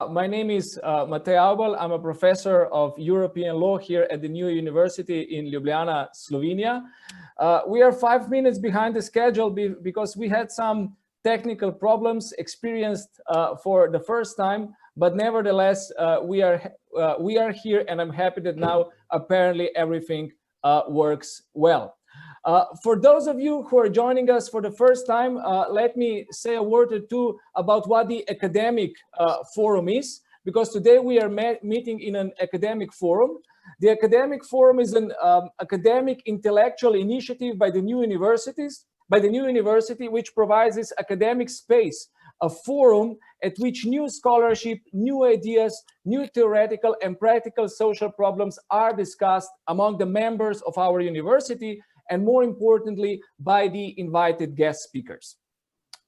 My name is Matej Aubal. I'm a professor of European law here at the New University in Ljubljana, Slovenia. We are 5 minutes behind the schedule because we had some technical problems experienced for the first time, but nevertheless, we are here, and I'm happy that now apparently everything works well. For those of you who are joining us for the first time, let me say a word or two about what the academic forum is, because today we are meeting in an academic forum. The academic forum is an academic intellectual initiative by the new university, which provides this academic space, a forum at which new scholarship, new ideas, new theoretical and practical social problems are discussed among the members of our university, and more importantly, by the invited guest speakers.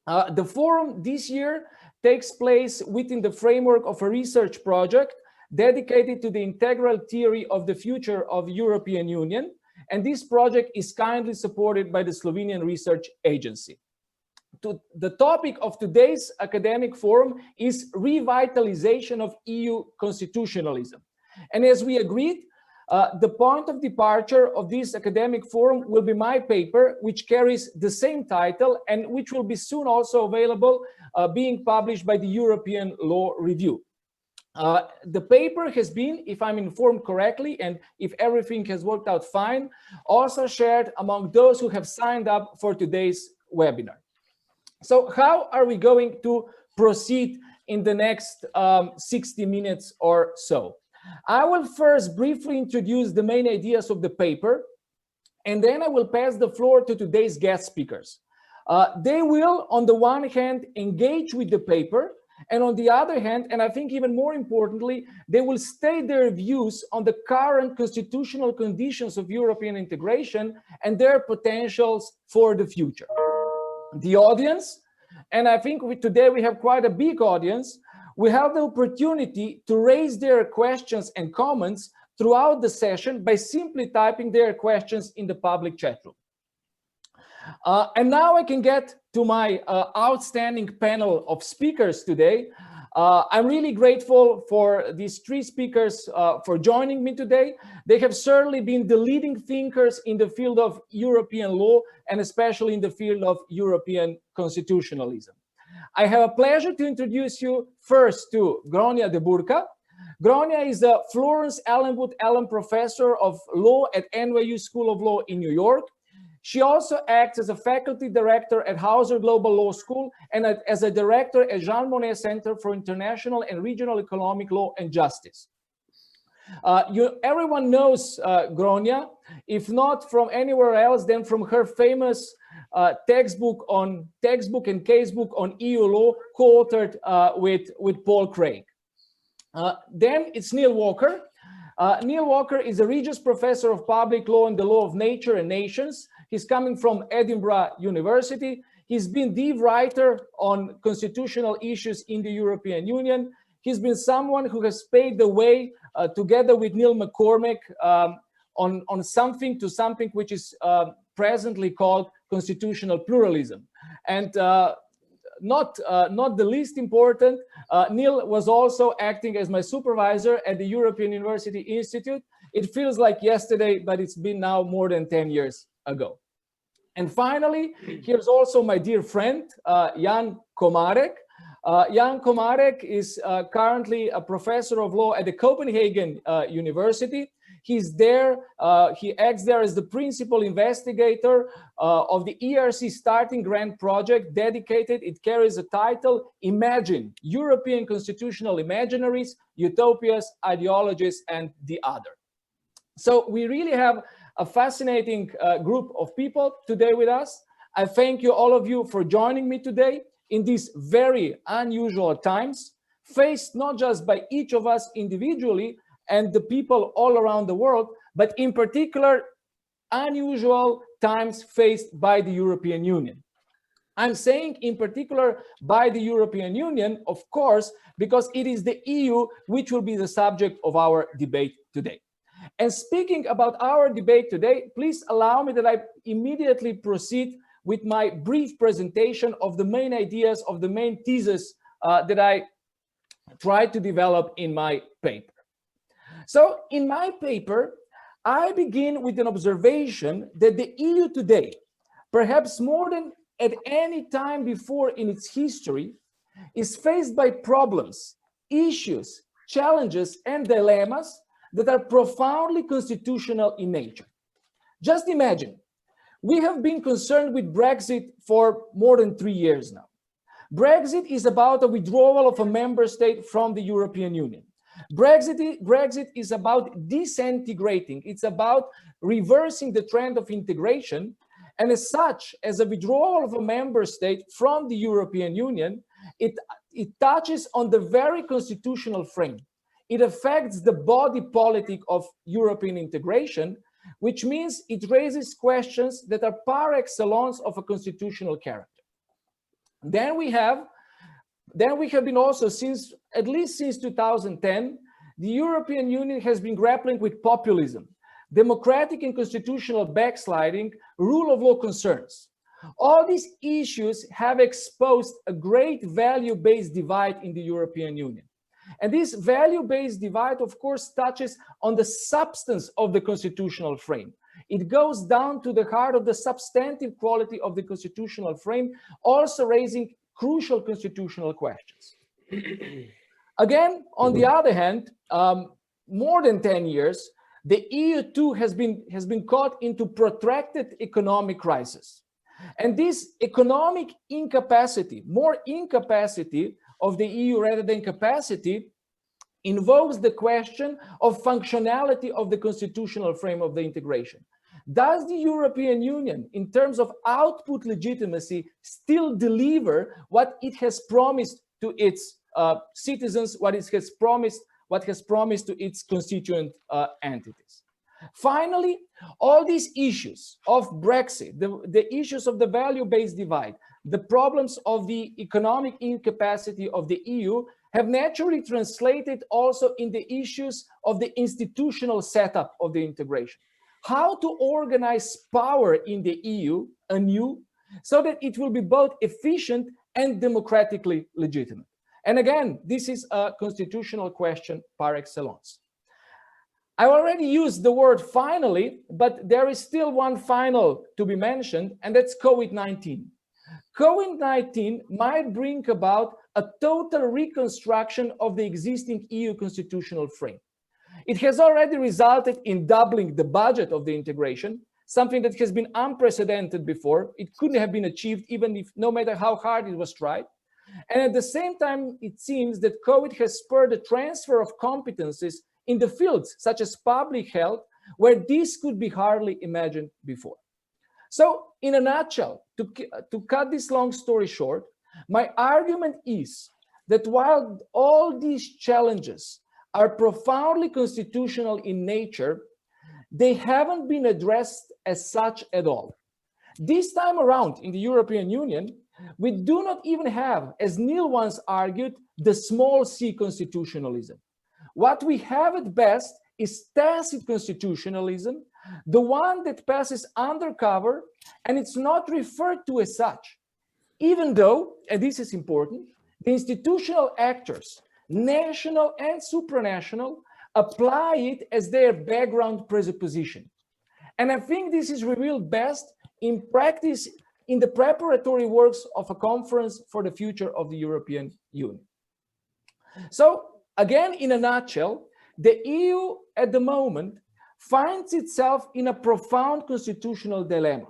The forum this year takes place within the framework of a research project dedicated to the integral theory of the future of the European Union, and this project is kindly supported by the Slovenian Research Agency. The topic of today's academic forum is revitalization of EU constitutionalism. And as we agreed, the point of departure of this academic forum will be my paper, which carries the same title and which will be soon also available, being published by the European Law Review. The paper has been, if I'm informed correctly, and if everything has worked out fine, also shared among those who have signed up for today's webinar. So how are we going to proceed in the next 60 minutes or so? I will first briefly introduce the main ideas of the paper, and then I will pass the floor to today's guest speakers. They will, on the one hand, engage with the paper, and on the other hand, and I think even more importantly, they will state their views on the current constitutional conditions of European integration and their potentials for the future. The audience, and I think today we have quite a big audience, we have the opportunity to raise their questions and comments throughout the session by simply typing their questions in the public chat room. And now I can get to my outstanding panel of speakers today. I'm really grateful for these three speakers for joining me today. They have certainly been the leading thinkers in the field of European law, and especially in the field of European constitutionalism. I have a pleasure to introduce you first to Gronia de Burca. Gronia is a Florence Ellenwood Allen Professor of Law at NYU School of Law in New York. She also acts as a faculty director at Hauser Global Law School and as a director at Jean Monnet Center for International and Regional Economic Law and Justice. Everyone knows Gronia, if not from anywhere else, then from her famous textbook and casebook on EU law, co-authored with Paul Craig. Then it's Neil Walker. Neil Walker is a Regius Professor of Public Law and the Law of Nature and Nations. He's coming from Edinburgh University. He's been the writer on constitutional issues in the European Union. He's been someone who has paved the way together with Neil McCormack on something which is presently called constitutional pluralism. And not the least important, Neil was also acting as my supervisor at the European University Institute. It feels like yesterday, but it's been now more than 10 years ago. And finally, here's also my dear friend, Jan Komarek. Jan Komarek is currently a professor of law at the Copenhagen University. He's there, he acts there as the principal investigator of the ERC Starting Grant project dedicated. It carries a title, Imagine, European Constitutional Imaginaries, Utopias, Ideologies, and the Other. So we really have a fascinating group of people today with us. I thank you, all of you, for joining me today in these very unusual times, faced not just by each of us individually and the people all around the world, but in particular, unusual times faced by the European Union. I'm saying in particular by the European Union, of course, because it is the EU which will be the subject of our debate today. And speaking about our debate today, please allow me that I immediately proceed with my brief presentation of the main ideas, of the main thesis that I try to develop in my paper. So in my paper, I begin with an observation that the EU today, perhaps more than at any time before in its history, is faced by problems, issues, challenges, and dilemmas that are profoundly constitutional in nature. Just imagine, we have been concerned with Brexit for more than 3 years now. Brexit is about a withdrawal of a member state from the European Union. Brexit is about disintegrating. It's about reversing the trend of integration. And as such, as a withdrawal of a member state from the European Union, it touches on the very constitutional frame. It affects the body politic of European integration, which means it raises questions that are par excellence of a constitutional character. Then we have been also, at least since 2010, the European Union has been grappling with populism, democratic and constitutional backsliding, rule of law concerns. All these issues have exposed a great value-based divide in the European Union. And this value-based divide, of course, touches on the substance of the constitutional frame. It goes down to the heart of the substantive quality of the constitutional frame, also raising crucial constitutional questions. Again, on the other hand, more than 10 years, the EU too has been caught into protracted economic crisis. And this economic incapacity, more incapacity of the EU rather than capacity, invokes the question of functionality of the constitutional frame of the integration. Does the European Union, in terms of output legitimacy, still deliver what it has promised to its citizens, what has promised to its constituent entities? Finally, all these issues of Brexit, the issues of the value-based divide, the problems of the economic incapacity of the EU have naturally translated also in the issues of the institutional setup of the integration. How to organize power in the EU anew so that it will be both efficient and democratically legitimate. And again, this is a constitutional question par excellence. I already used the word finally, but there is still one final to be mentioned, and that's COVID-19. COVID-19 might bring about a total reconstruction of the existing EU constitutional frame. It has already resulted in doubling the budget of the integration, something that has been unprecedented before. It couldn't have been achieved even if, no matter how hard it was tried. And at the same time, it seems that COVID has spurred the transfer of competencies in the fields such as public health, where this could be hardly imagined before. So in a nutshell, to cut this long story short, my argument is that while all these challenges are profoundly constitutional in nature, they haven't been addressed as such at all. This time around in the European Union, we do not even have, as Neil once argued, the small c constitutionalism. What we have at best is tacit constitutionalism, the one that passes undercover, and it's not referred to as such, even though, and this is important, the institutional actors, national and supranational, apply it as their background presupposition. And I think this is revealed best in practice in the preparatory works of a conference for the future of the European Union. So again, in a nutshell, the EU at the moment finds itself in a profound constitutional dilemma,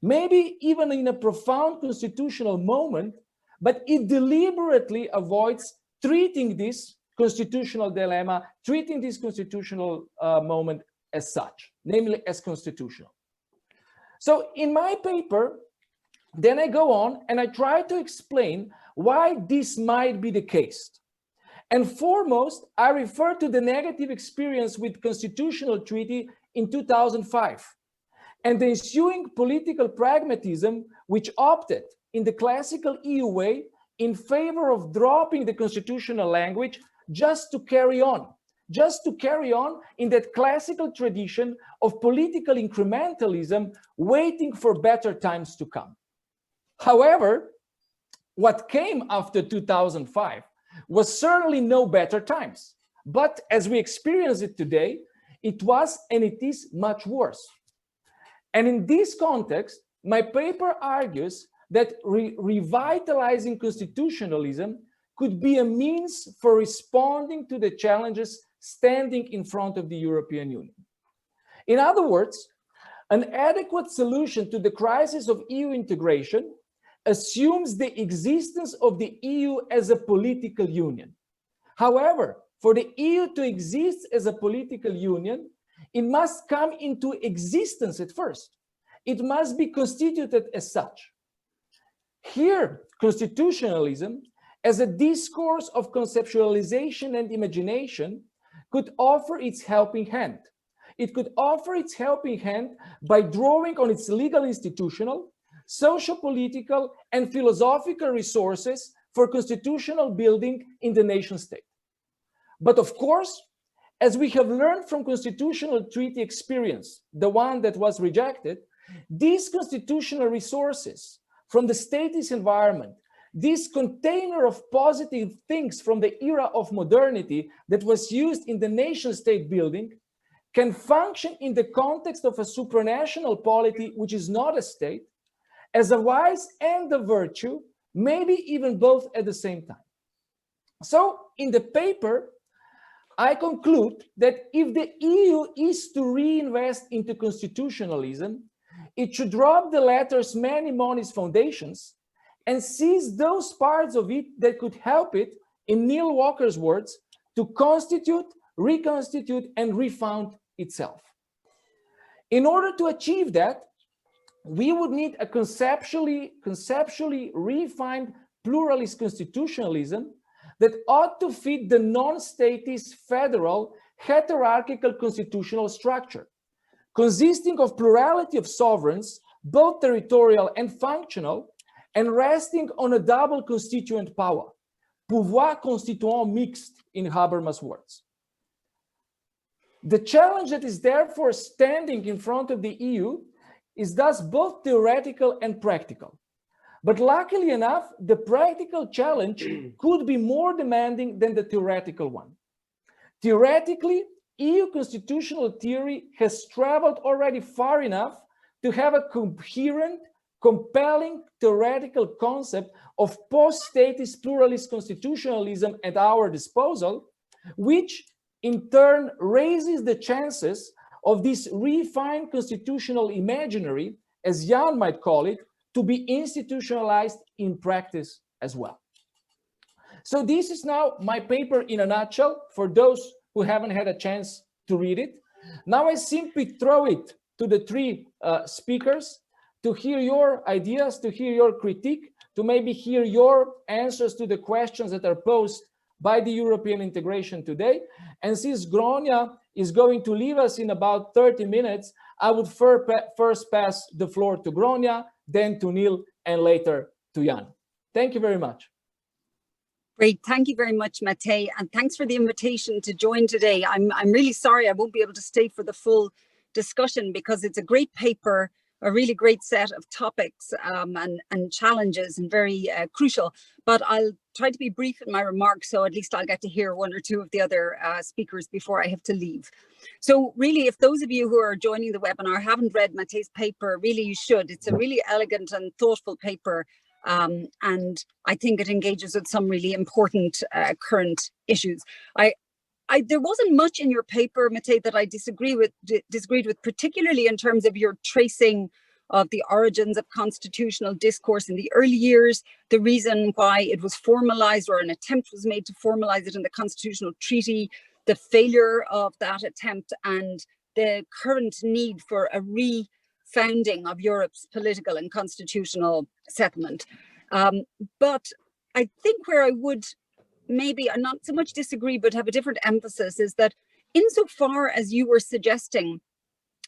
maybe even in a profound constitutional moment, but it deliberately avoids treating this constitutional dilemma, treating this constitutional moment as such, namely as constitutional. So in my paper, then I go on and I try to explain why this might be the case. And foremost, I refer to the negative experience with constitutional treaty in 2005 and the ensuing political pragmatism which opted in the classical EU way in favor of dropping the constitutional language just to carry on in that classical tradition of political incrementalism, waiting for better times to come. However, what came after 2005 was certainly no better times. But as we experience it today, it was and it is much worse. And in this context, my paper argues that revitalizing constitutionalism could be a means for responding to the challenges standing in front of the European Union. In other words, an adequate solution to the crisis of EU integration assumes the existence of the EU as a political union. However, for the EU to exist as a political union, it must come into existence at first. It must be constituted as such. Here, constitutionalism, as a discourse of conceptualization and imagination, could offer its helping hand. It could offer its helping hand by drawing on its legal, institutional, socio-political, and philosophical resources for constitutional building in the nation state. But of course, as we have learned from constitutional treaty experience, the one that was rejected, these constitutional resources from the statist environment, this container of positive things from the era of modernity that was used in the nation state building, can function in the context of a supranational polity which is not a state, as a vice and a virtue, maybe even both at the same time. So in the paper, I conclude that if the EU is to reinvest into constitutionalism, it should drop the latter's many money's foundations and seize those parts of it that could help it, in Neil Walker's words, to constitute, reconstitute, and refound itself. In order to achieve that, we would need a conceptually refined pluralist constitutionalism that ought to fit the non-statist federal hierarchical constitutional structure, consisting of plurality of sovereigns, both territorial and functional, and resting on a double constituent power, pouvoir constituant mixed in Habermas' words. The challenge that is therefore standing in front of the EU is thus both theoretical and practical. But luckily enough, the practical challenge could be more demanding than the theoretical one. Theoretically, EU constitutional theory has traveled already far enough to have a coherent, compelling theoretical concept of post-statist pluralist constitutionalism at our disposal, which in turn raises the chances of this refined constitutional imaginary, as Jan might call it, to be institutionalized in practice as well. So this is now my paper in a nutshell for those who haven't had a chance to read it. Now I simply throw it to the three speakers to hear your ideas, to hear your critique, to maybe hear your answers to the questions that are posed by the European integration today. And since Gronia is going to leave us in about 30 minutes, I would first pass the floor to Gronia, then to Neil, and later to Jan. Thank you very much. Great, thank you very much, Matej, and thanks for the invitation to join today. I'm really sorry I won't be able to stay for the full discussion because it's a great paper, a really great set of topics and challenges, and very crucial. But I'll try to be brief in my remarks, so at least I'll get to hear one or two of the other speakers before I have to leave. So really, if those of you who are joining the webinar haven't read Matej's paper, really you should. It's a really elegant and thoughtful paper, and I think it engages with some really important current issues. There wasn't much in your paper, Matej, that I disagreed with, particularly in terms of your tracing of the origins of constitutional discourse in the early years, the reason why it was formalized or an attempt was made to formalize it in the constitutional treaty, the failure of that attempt, and the current need for a refounding of Europe's political and constitutional settlement. But I think where I would maybe not so much disagree, but have a different emphasis is that insofar as you were suggesting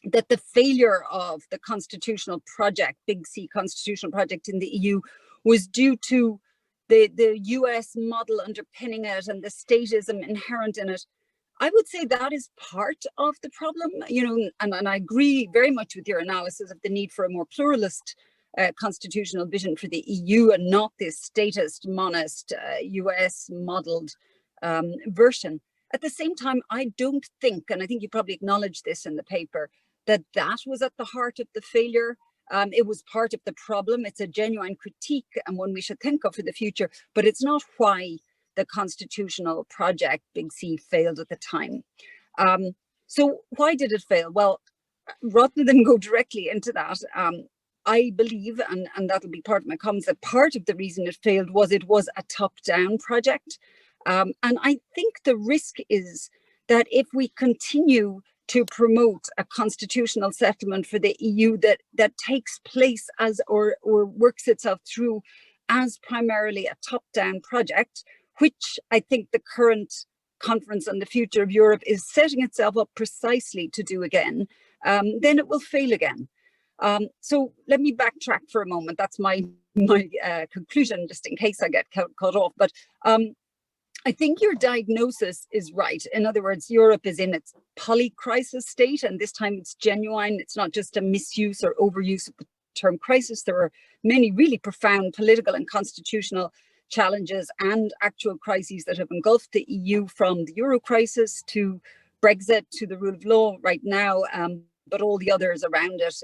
that the failure of the constitutional project, big C constitutional project in the EU, was due to the US model underpinning it and the statism inherent in it, I would say that is part of the problem, you know, and I agree very much with your analysis of the need for a more pluralist constitutional vision for the EU and not this statist, monist, US modeled version. At the same time, I don't think, and I think you probably acknowledge this in the paper, that that was at the heart of the failure. It was part of the problem. It's a genuine critique and one we should think of for the future, but it's not why the constitutional project, Big C, failed at the time. So why did it fail? Well, rather than go directly into that, I believe, and that'll be part of my comments, that part of the reason it failed was it was a top-down project. And I think the risk is that if we continue to promote a constitutional settlement for the EU that takes place as or works itself through as primarily a top-down project, which I think the current conference on the future of Europe is setting itself up precisely to do again, then it will fail again. So let me backtrack for a moment. That's my conclusion, just in case I get cut off. But I think your diagnosis is right. In other words, Europe is in its polycrisis state, and this time it's genuine. It's not just a misuse or overuse of the term crisis. There are many really profound political and constitutional challenges and actual crises that have engulfed the EU, from the euro crisis to Brexit to the rule of law right now, but all the others around it,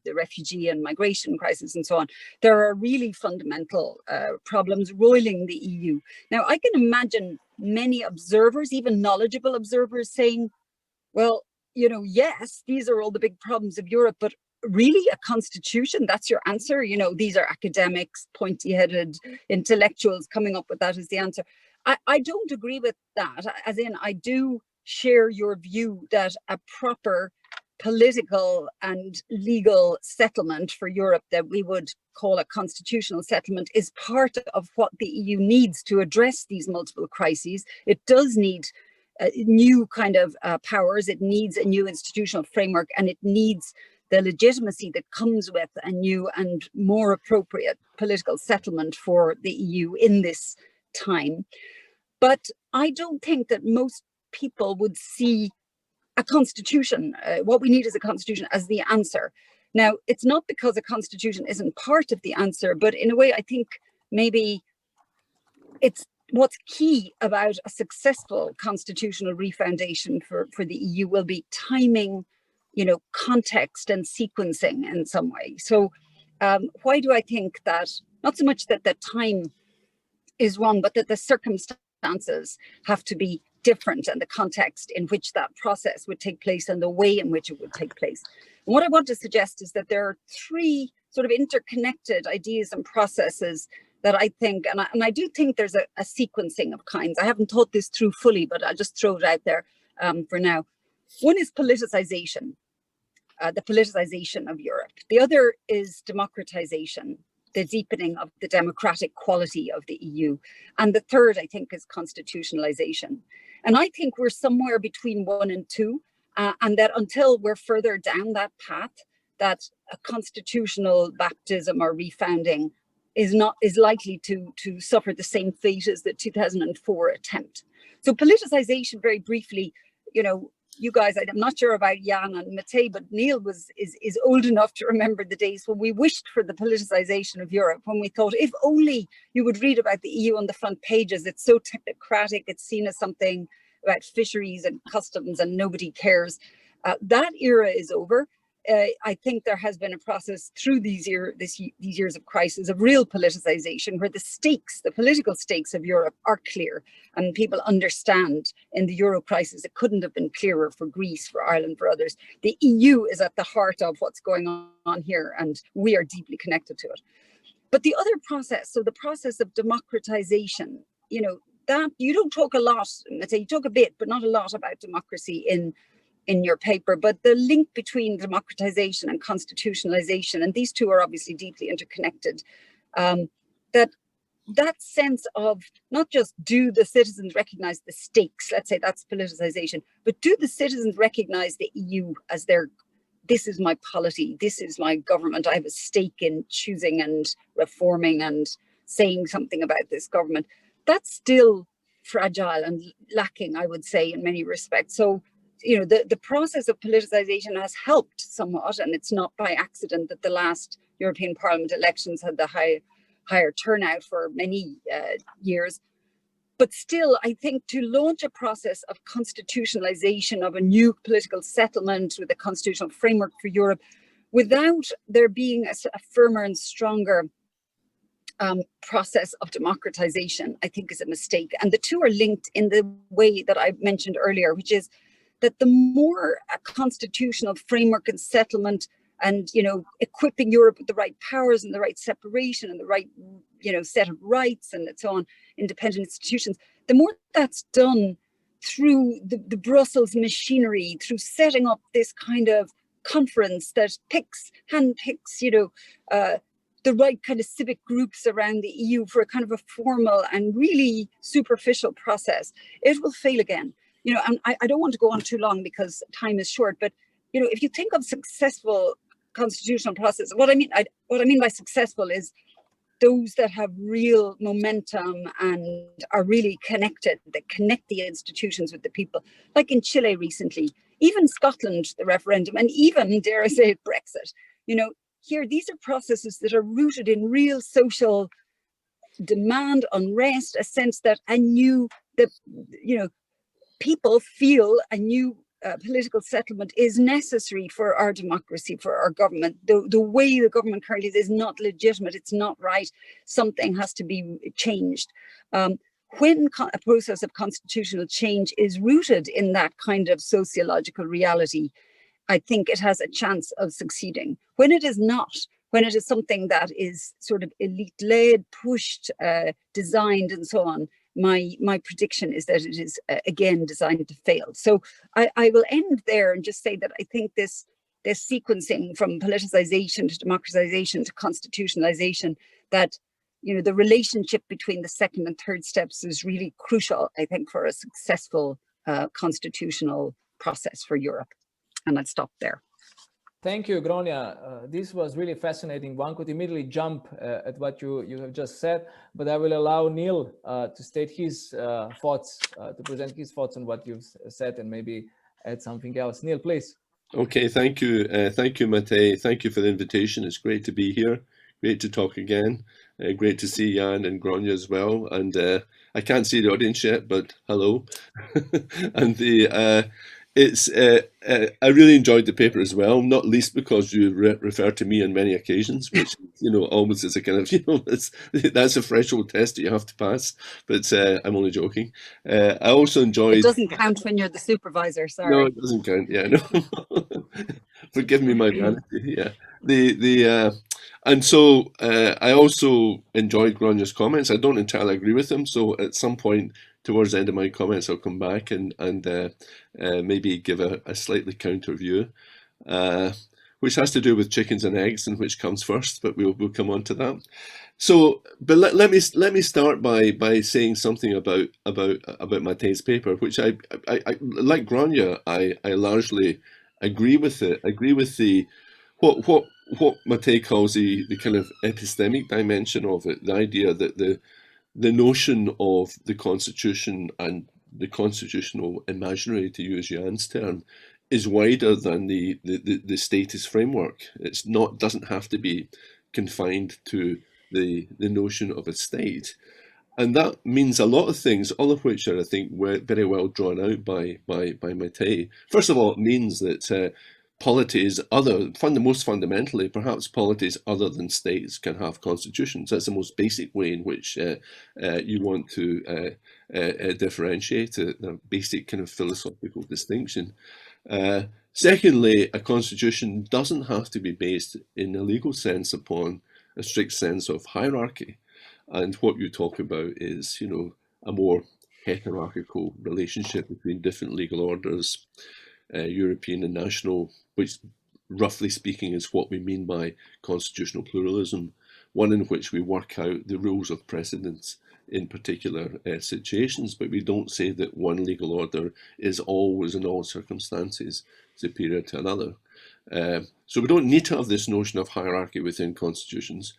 the refugee and migration crisis and so on. There are really fundamental problems roiling the EU. Now, I can imagine many observers, even knowledgeable observers, saying, well, you know, yes, these are all the big problems of Europe, but really a constitution, that's your answer? You know, these are academics, pointy-headed intellectuals coming up with that as the answer. I don't agree with that, as in I do share your view that a proper political and legal settlement for Europe that we would call a constitutional settlement is part of what the EU needs to address these multiple crises. It does need new kind of powers. It needs a new institutional framework, and it needs the legitimacy that comes with a new and more appropriate political settlement for the EU in this time. But I don't think that most people would see a constitution, what we need is a constitution, as the answer. Now, it's not because a constitution isn't part of the answer, but in a way, I think maybe it's what's key about a successful constitutional refoundation for the EU will be timing, you know, context and sequencing in some way. So why do I think that? Not so much that the time is wrong, but that the circumstances have to be different, and the context in which that process would take place and the way in which it would take place. And what I want to suggest is that there are three sort of interconnected ideas and processes that I think, and I do think there's a sequencing of kinds. I haven't thought this through fully, but I'll just throw it out there for now. One is politicization, the politicization of Europe. The other is democratization, the deepening of the democratic quality of the EU. And the third, I think, is constitutionalization. And I think we're somewhere between 1 and 2, and that until we're further down that path, that a constitutional baptism or refounding is likely to suffer the same fate as the 2004 attempt. So politicization, very briefly, you know, you guys, I'm not sure about Jan and Matej, but Neil is old enough to remember the days when we wished for the politicization of Europe, when we thought, if only you would read about the EU on the front pages. It's so technocratic, it's seen as something about fisheries and customs and nobody cares. That era is over. I think there has been a process through these years of crisis, of real politicization, where the stakes, the political stakes of Europe are clear, and people understand in the Euro crisis. It couldn't have been clearer for Greece, for Ireland, for others. The EU is at the heart of what's going on here, and we are deeply connected to it. But the other process, so the process of democratization, you know, that you don't talk a lot, let's say you talk a bit, but not a lot about democracy in your paper, but the link between democratization and constitutionalization, and these two are obviously deeply interconnected, that sense of not just do the citizens recognize the stakes, let's say that's politicization, but do the citizens recognize the EU as this is my polity, this is my government, I have a stake in choosing and reforming and saying something about this government. That's still fragile and lacking, I would say, in many respects. So, you know, the process of politicization has helped somewhat, and it's not by accident that the last European Parliament elections had the higher turnout for many years. But still, I think to launch a process of constitutionalization of a new political settlement with a constitutional framework for Europe, without there being a firmer and stronger process of democratization, I think is a mistake. And the two are linked in the way that I mentioned earlier, which is that the more a constitutional framework and settlement and, you know, equipping Europe with the right powers and the right separation and the right, you know, set of rights and so on, independent institutions, the more that's done through the Brussels machinery, through setting up this kind of conference that handpicks, you know, the right kind of civic groups around the EU for a kind of a formal and really superficial process, it will fail again. You know, and I don't want to go on too long because time is short, but, you know, if you think of successful constitutional process, what I mean by successful is those that have real momentum and are really connected, that connect the institutions with the people, like in Chile recently, even Scotland, the referendum, and even, dare I say it, Brexit. You know, here, these are processes that are rooted in real social demand, unrest, a sense that people feel a new political settlement is necessary for our democracy, for our government. The way the government currently is not legitimate, it's not right, something has to be changed. When a process of constitutional change is rooted in that kind of sociological reality, I think it has a chance of succeeding. When it is not, when it is something that is sort of elite-led, pushed, designed, and so on, my prediction is that it is again designed to fail. So I will end there and just say that I think this sequencing from politicization to democratization to constitutionalization, that, you know, the relationship between the second and third steps is really crucial, I think, for a successful constitutional process for Europe. And I'll stop there. Thank you, Gronia. This was really fascinating. One could immediately jump at what you have just said, but I will allow Neil to state his thoughts, to present his thoughts on what you've said and maybe add something else. Neil, please. Okay, thank you. Thank you, Matej. Thank you for the invitation. It's great to be here. Great to talk again. Great to see Jan and Gronia as well. And I can't see the audience yet, but hello. And I really enjoyed the paper as well, not least because you refer to me on many occasions, which, you know, almost is a kind of, you know, that's a threshold test that you have to pass, but I'm only joking. I also enjoyed... It doesn't count when you're the supervisor, sorry. No, it doesn't count, yeah, no. Forgive me my vanity, yeah. And so I also enjoyed Gronia's comments. I don't entirely agree with them, so at some point towards the end of my comments, I'll come back and maybe give a slightly counter view, which has to do with chickens and eggs and which comes first, but we'll come on to that. So, but let me start by saying something about Matej's paper, which I like Gronia, I largely agree with it. Agree with what Matej calls the kind of epistemic dimension of it, the idea that the notion of the Constitution and the constitutional imaginary, to use Jan's term, is wider than the statist framework. It's not, doesn't have to be confined to the notion of a state. And that means a lot of things, all of which are, I think, very well drawn out by Matej. First of all, it means that polities most fundamentally, perhaps polities other than states can have constitutions. That's the most basic way in which you want to differentiate the basic kind of philosophical distinction. Secondly, a constitution doesn't have to be based in a legal sense upon a strict sense of hierarchy. And what you talk about is, you know, a more heterarchical relationship between different legal orders, European and national, which roughly speaking is what we mean by constitutional pluralism, one in which we work out the rules of precedence in particular situations, but we don't say that one legal order is always in all circumstances superior to another. So we don't need to have this notion of hierarchy within constitutions.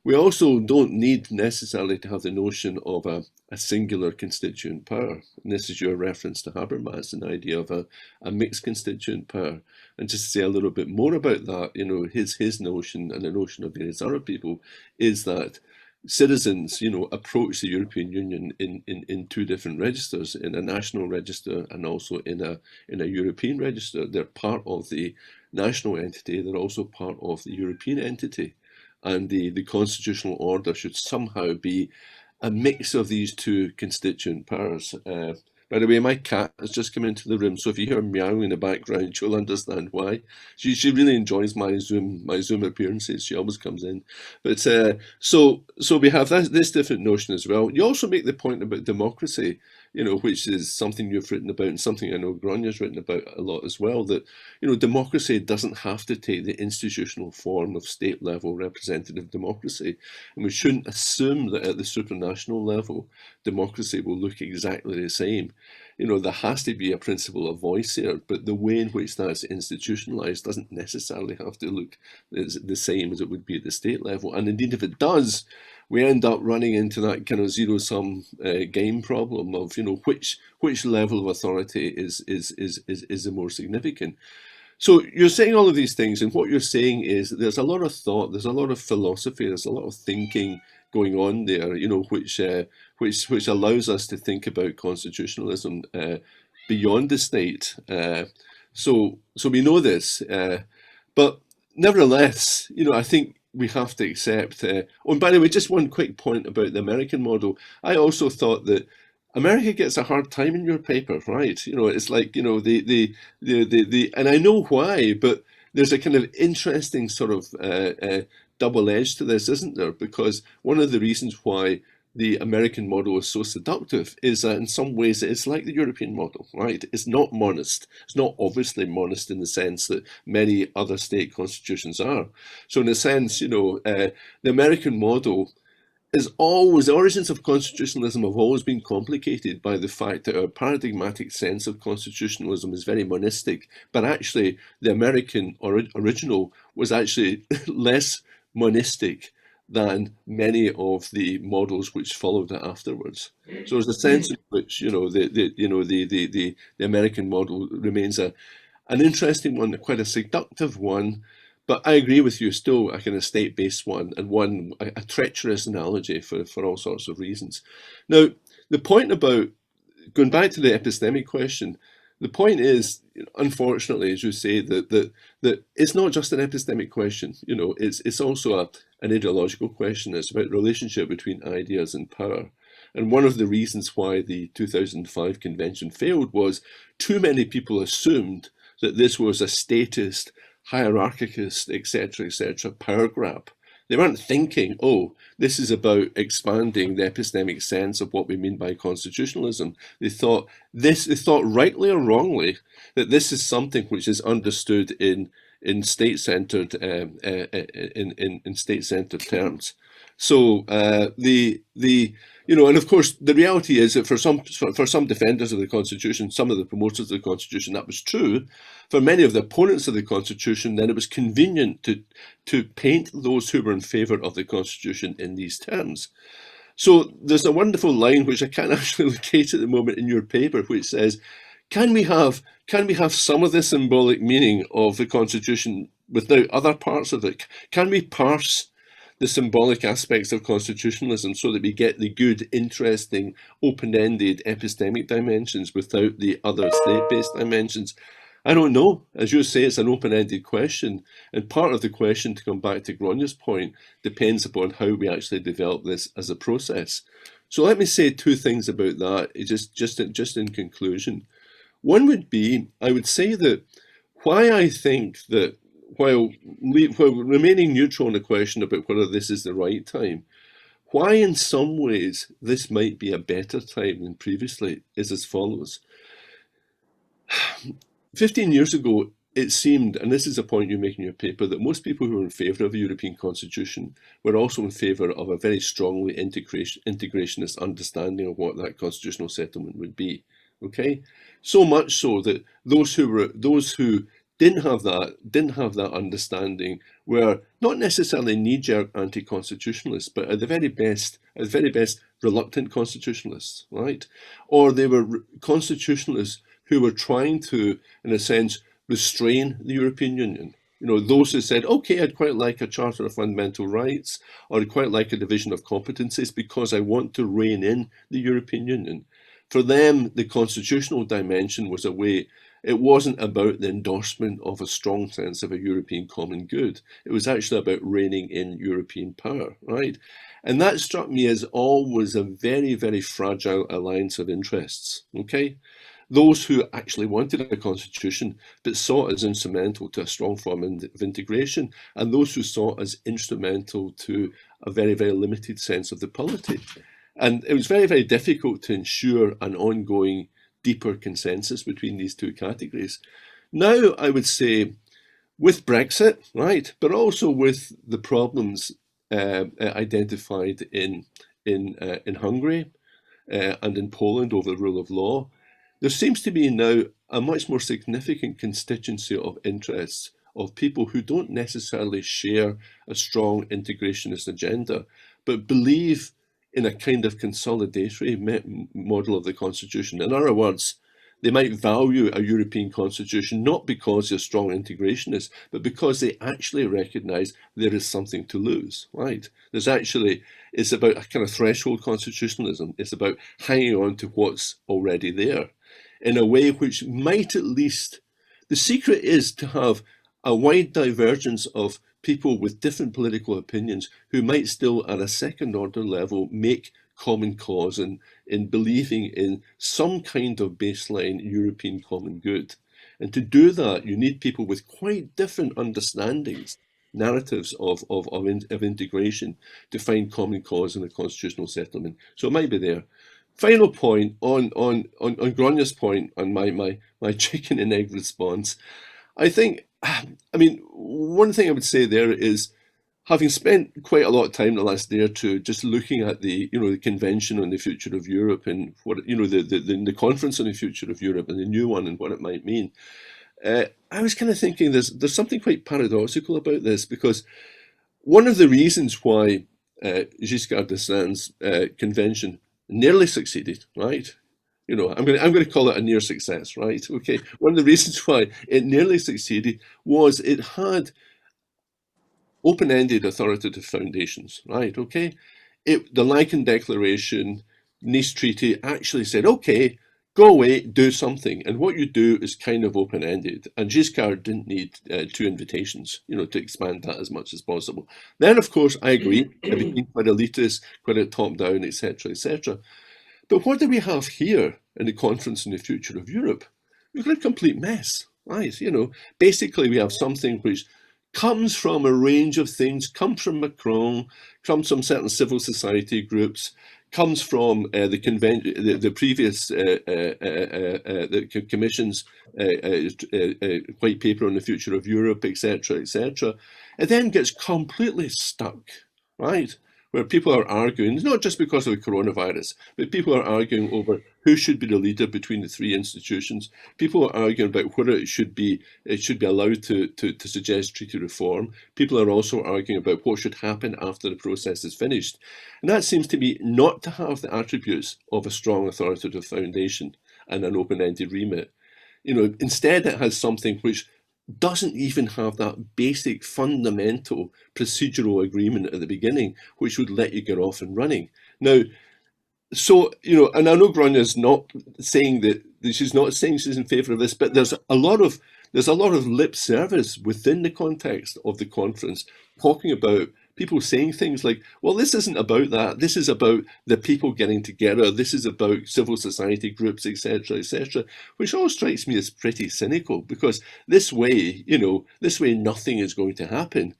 We also don't need necessarily to have the notion of a singular constituent power. And this is your reference to Habermas, an idea of a mixed constituent power. And just to say a little bit more about that, you know, his notion and the notion of various other people is that citizens, you know, approach the European Union in two different registers, in a national register and also in a European register. They're part of the national entity, they're also part of the European entity. And the constitutional order should somehow be a mix of these two constituent powers. By the way, my cat has just come into the room, so if you hear meowing in the background, you'll understand why. She really enjoys my Zoom appearances. She always comes in. But so we have this different notion as well. You also make the point about democracy, you know, which is something you've written about and something I know Gronja's written about a lot as well, that, you know, democracy doesn't have to take the institutional form of state-level representative democracy. And we shouldn't assume that at the supranational level, democracy will look exactly the same. You know, there has to be a principle of voice here, but the way in which that's institutionalized doesn't necessarily have to look the same as it would be at the state level. And indeed, if it does, we end up running into that kind of zero-sum game problem of, you know, which level of authority is the more significant. So you're saying all of these things, and what you're saying is that there's a lot of thought, there's a lot of philosophy, there's a lot of thinking going on there, you know, which allows us to think about constitutionalism beyond the state. So we know this, but nevertheless, you know, I think we have to accept. Oh, and by the way, just one quick point about the American model. I also thought that America gets a hard time in your paper, right? You know, it's like, you know, and I know why, but there's a kind of interesting sort of double edge to this, isn't there? Because one of the reasons why the American model is so seductive is that in some ways it's like the European model, right? It's not monist. It's not obviously monist in the sense that many other state constitutions are. So in a sense, you know, the American model is always, the origins of constitutionalism have always been complicated by the fact that our paradigmatic sense of constitutionalism is very monistic, but actually the American original was actually less monistic than many of the models which followed it afterwards. So there's a sense in which, you know, the American model remains an interesting one, quite a seductive one. But I agree with you, still a kind of state-based one, and a treacherous analogy for all sorts of reasons. Now, the point about, going back to the epistemic question, the point is, unfortunately, as you say, that it's not just an epistemic question. You know, it's also an ideological question. It's about the relationship between ideas and power. And one of the reasons why the 2005 convention failed was too many people assumed that this was a statist, hierarchicist, etc., power grab. They weren't thinking, oh, this is about expanding the epistemic sense of what we mean by constitutionalism. They thought rightly or wrongly that this is something which is understood in state-centered in state-centered terms. So you know, and of course, the reality is that for some defenders of the Constitution, some of the promoters of the Constitution, that was true. For many of the opponents of the Constitution, then it was convenient to paint those who were in favour of the Constitution in these terms. So there's a wonderful line which I can't actually locate at the moment in your paper, which says, can we have some of the symbolic meaning of the Constitution without other parts of it? Can we parse the symbolic aspects of constitutionalism so that we get the good, interesting, open-ended epistemic dimensions without the other state-based dimensions? I don't know. As you say, it's an open-ended question. And part of the question, to come back to Gronja's point, depends upon how we actually develop this as a process. So let me say two things about that, just in conclusion. One would be, I would say that why I think that while remaining neutral on the question about whether this is the right time, why in some ways this might be a better time than previously is as follows. 15 years ago, it seemed, and this is a point you make in your paper, that most people who were in favour of a European constitution were also in favour of a very strongly integrationist understanding of what that constitutional settlement would be. Okay, so much so that those who didn't have that understanding, were not necessarily knee-jerk anti-constitutionalists, but at the very best, reluctant constitutionalists, right? Or they were constitutionalists who were trying to, in a sense, restrain the European Union. You know, those who said, okay, I'd quite like a Charter of Fundamental Rights, or I'd quite like a division of competencies because I want to rein in the European Union. For them, the constitutional dimension was a way. It wasn't about the endorsement of a strong sense of a European common good. It was actually about reining in European power, right? And that struck me as always a very, very fragile alliance of interests, okay? Those who actually wanted a constitution but saw it as instrumental to a strong form of integration, and those who saw it as instrumental to a very, very limited sense of the polity. And it was very, very difficult to ensure an ongoing deeper consensus between these two categories. Now, I would say, with Brexit, right, but also with the problems identified in Hungary and in Poland over the rule of law, there seems to be now a much more significant constituency of interests of people who don't necessarily share a strong integrationist agenda, but believe in a kind of consolidatory model of the constitution. In other words, they might value a European constitution not because they're strong integrationists, but because they actually recognize there is something to lose, right? It's about a kind of threshold constitutionalism. It's about hanging on to what's already there in a way which might at least, the secret is to have a wide divergence of people with different political opinions who might still at a second order level make common cause in believing in some kind of baseline European common good. And to do that, you need people with quite different understandings, narratives of integration to find common cause in a constitutional settlement. So it might be there. Final point on Gronya's point on my chicken and egg response. I think, I mean, one thing I would say there is, having spent quite a lot of time the last day or two just looking at the convention on the future of Europe and what, the conference on the future of Europe and the new one and what it might mean, I was kind of thinking there's something quite paradoxical about this, because one of the reasons why Giscard d'Estaing's convention nearly succeeded, right? I'm going to call it a near success, right? Okay. One of the reasons why it nearly succeeded was it had open-ended authoritative foundations, right? Okay. The Laeken Declaration, Nice Treaty actually said, okay, go away, do something. And what you do is kind of open-ended. And Giscard didn't need 2 invitations, to expand that as much as possible. Then, of course, I agree, it became quite elitist, quite a top-down, etc., etc. But what do we have here in the Conference on the Future of Europe? We've got a complete mess, right? Basically we have something which comes from a range of things, comes from Macron, comes from certain civil society groups, comes from the convention, the previous the Commission's white paper on the future of Europe, etc., etc. It then gets completely stuck, right? Where people are arguing, not just because of the coronavirus, but people are arguing over who should be the leader between the 3 institutions. People are arguing about whether it should be allowed to suggest treaty reform. People are also arguing about what should happen after the process is finished. And that seems to me not to have the attributes of a strong authoritative foundation and an open-ended remit. Instead it has something which doesn't even have that basic fundamental procedural agreement at the beginning, which would let you get off and running. Now, so, and I know Gronya's not saying that, she's not saying she's in favour of this, but there's a lot of lip service within the context of the conference, talking about people saying things like, well, this isn't about that. This is about the people getting together. This is about civil society groups, etc., etc., which all strikes me as pretty cynical, because this way nothing is going to happen.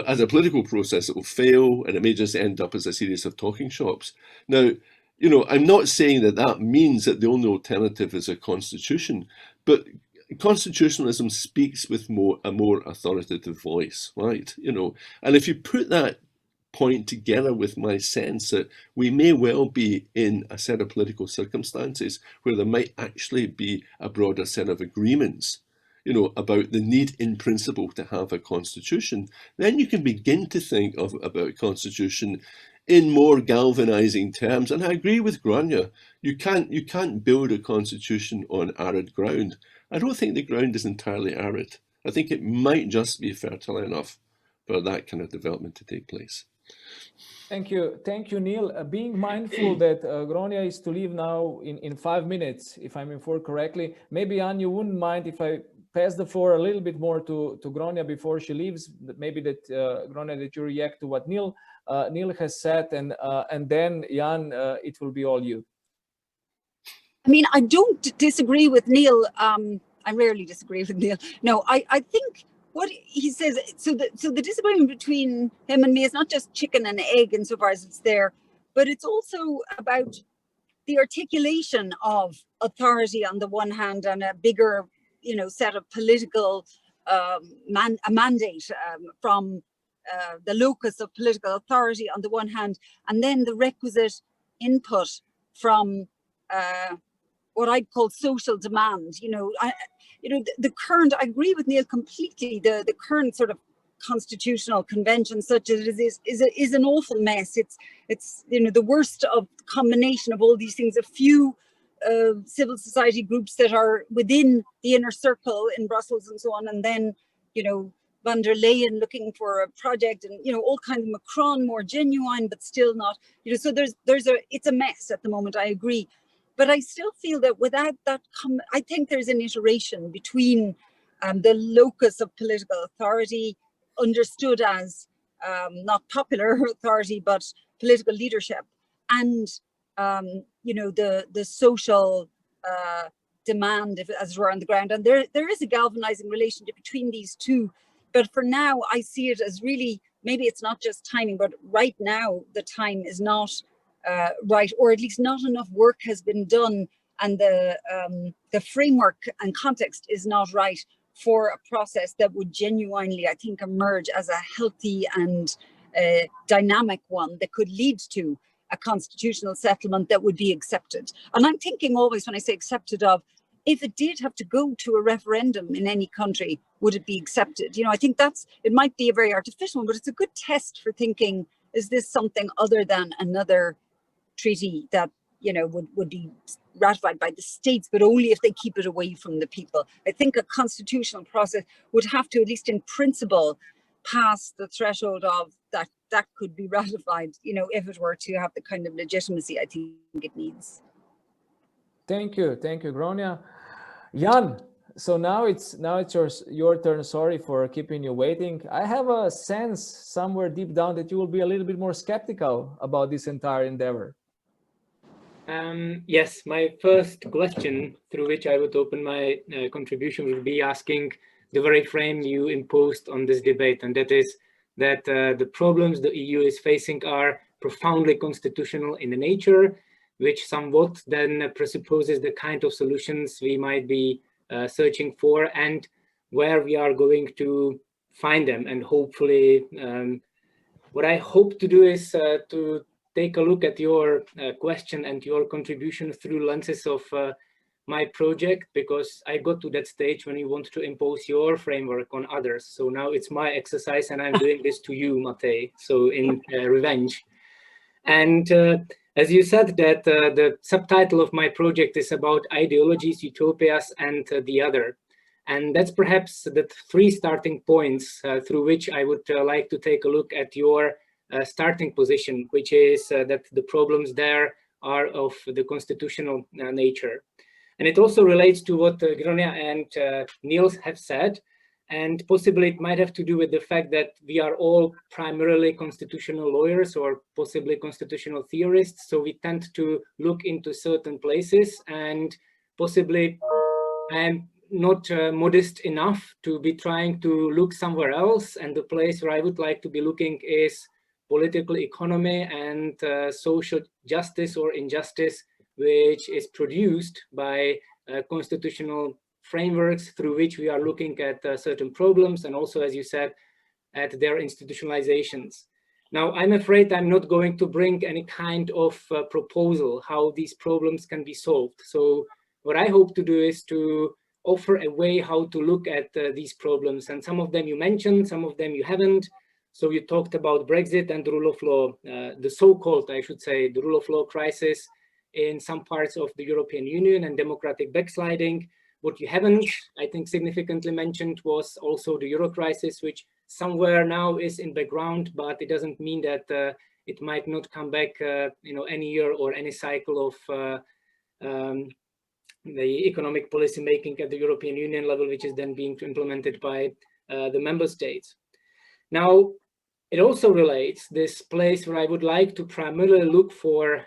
As a political process, it will fail, and it may just end up as a series of talking shops. Now, I'm not saying that means that the only alternative is a constitution, but constitutionalism speaks with a more authoritative voice, right? And if you put that point together with my sense that we may well be in a set of political circumstances where there might actually be a broader set of agreements, about the need in principle to have a constitution, then you can begin to think about a constitution in more galvanizing terms. And I agree with Grania. You can't build a constitution on arid ground. I don't think the ground is entirely arid. I think it might just be fertile enough for that kind of development to take place. Thank you, Neil. Being mindful that Gronia is to leave now in 5 minutes, if I'm informed correctly. Maybe Anne, you wouldn't mind if I pass the floor a little bit more to Gronia before she leaves. Maybe that Gronia, that you react to what Neil has said, and then Jan, it will be all you. I mean, I don't disagree with Neil. I rarely disagree with Neil. No, I think what he says, so the disagreement between him and me is not just chicken and egg insofar as it's there, but it's also about the articulation of authority on the one hand and a bigger, set of political a mandate from the locus of political authority on the one hand, and then the requisite input from what I'd call social demand. The current, I agree with Neil completely, the current sort of constitutional convention, such as it is an awful mess. It's the worst of combination of all these things. A few civil society groups that are within the inner circle in Brussels and so on, and then van der Leyen looking for a project, and all kinds of Macron more genuine but still not. So it's a mess at the moment. I agree. But I still feel that without that, I think there's an iteration between the locus of political authority, understood as not popular authority, but political leadership, and the social demand, as it were, on the ground. And there is a galvanizing relationship between these two. But for now, I see it as really, maybe it's not just timing, but right now the time is not right, or at least not enough work has been done, and the framework and context is not right for a process that would genuinely, I think, emerge as a healthy and dynamic one that could lead to a constitutional settlement that would be accepted. And I'm thinking always, when I say accepted, of if it did have to go to a referendum in any country, would it be accepted? I think it might be a very artificial one, but it's a good test for thinking, is this something other than another treaty that would be ratified by the states, but only if they keep it away from the people? I think a constitutional process would have to, at least in principle, pass the threshold of that could be ratified, if it were to have the kind of legitimacy I think it needs. Thank you, Gronia. Jan, so now it's your turn. Sorry for keeping you waiting. I have a sense somewhere deep down that you will be a little bit more skeptical about this entire endeavor. Yes, my first question through which I would open my contribution would be asking the very frame you imposed on this debate, and that is that the problems the EU is facing are profoundly constitutional in nature, which somewhat then presupposes the kind of solutions we might be searching for and where we are going to find them. And hopefully, what I hope to do is to take a look at your question and your contribution through lenses of my project, because I got to that stage when you want to impose your framework on others. So now it's my exercise and I'm doing this to you, Matej, so in revenge. And as you said, that the subtitle of my project is about ideologies, utopias, and the other. And that's perhaps the three starting points through which I would like to take a look at your starting position, which is that the problems there are of the constitutional nature. And it also relates to what Gronia and Niels have said, and possibly it might have to do with the fact that we are all primarily constitutional lawyers or possibly constitutional theorists, so we tend to look into certain places, and possibly I'm not modest enough to be trying to look somewhere else, and the place where I would like to be looking is political economy and social justice or injustice, which is produced by constitutional frameworks through which we are looking at certain problems, and also, as you said, at their institutionalizations. Now, I'm afraid I'm not going to bring any kind of proposal how these problems can be solved. So what I hope to do is to offer a way how to look at these problems. And some of them you mentioned, some of them you haven't. So you talked about Brexit and the rule of law, the so-called, I should say, the rule of law crisis in some parts of the European Union and democratic backsliding. What you haven't, I think, significantly mentioned was also the Euro crisis, which somewhere now is in background, but it doesn't mean that it might not come back, any year or any cycle of the economic policy making at the European Union level, which is then being implemented by the member states. Now, it also relates this place where I would like to primarily look for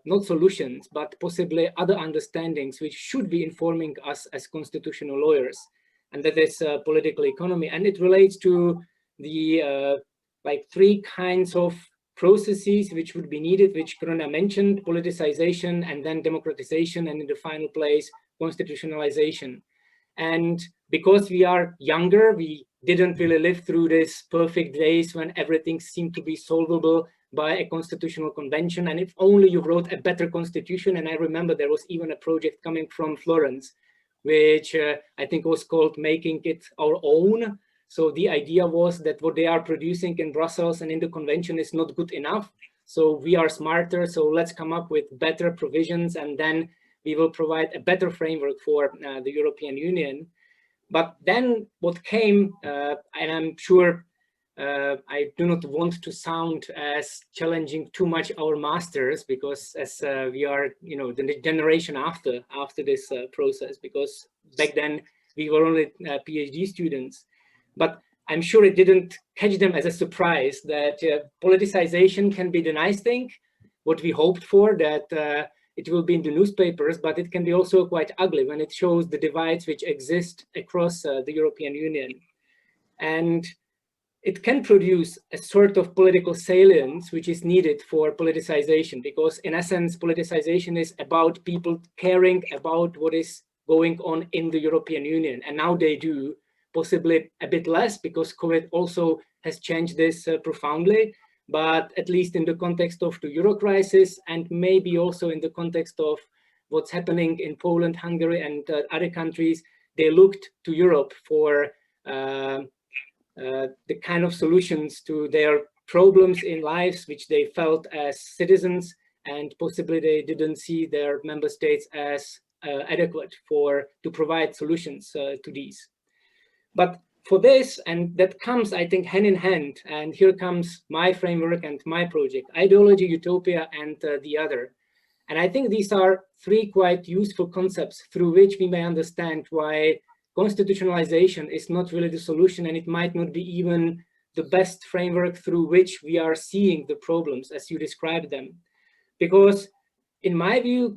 not solutions, but possibly other understandings which should be informing us as constitutional lawyers, and that is political economy. And it relates to the three kinds of processes which would be needed, which Corona mentioned: politicization, and then democratization, and in the final place, constitutionalization. And because we are younger, we didn't really live through these perfect days when everything seemed to be solvable by a constitutional convention. And if only you wrote a better constitution. And I remember there was even a project coming from Florence, which I think was called Making It Our Own. So the idea was that what they are producing in Brussels and in the convention is not good enough. So we are smarter, so let's come up with better provisions, and then we will provide a better framework for the European Union. But then what came, and I'm sure I do not want to sound as challenging too much our masters, because as we are, the generation after this process, because back then we were only PhD students. But I'm sure it didn't catch them as a surprise that politicization can be the nice thing, what we hoped for, that it will be in the newspapers, but it can be also quite ugly when it shows the divides which exist across the European Union. And it can produce a sort of political salience which is needed for politicization, because in essence, politicization is about people caring about what is going on in the European Union. And now they do, possibly a bit less, because COVID also has changed this profoundly. But at least in the context of the Euro crisis, and maybe also in the context of what's happening in Poland, Hungary, and other countries, they looked to Europe for the kind of solutions to their problems in lives, which they felt as citizens, and possibly they didn't see their member states as adequate to provide solutions to these. But for this, and that comes, I think, hand in hand, and here comes my framework and my project: ideology, utopia, and the other. And I think these are three quite useful concepts through which we may understand why constitutionalization is not really the solution, and it might not be even the best framework through which we are seeing the problems as you described them. Because in my view,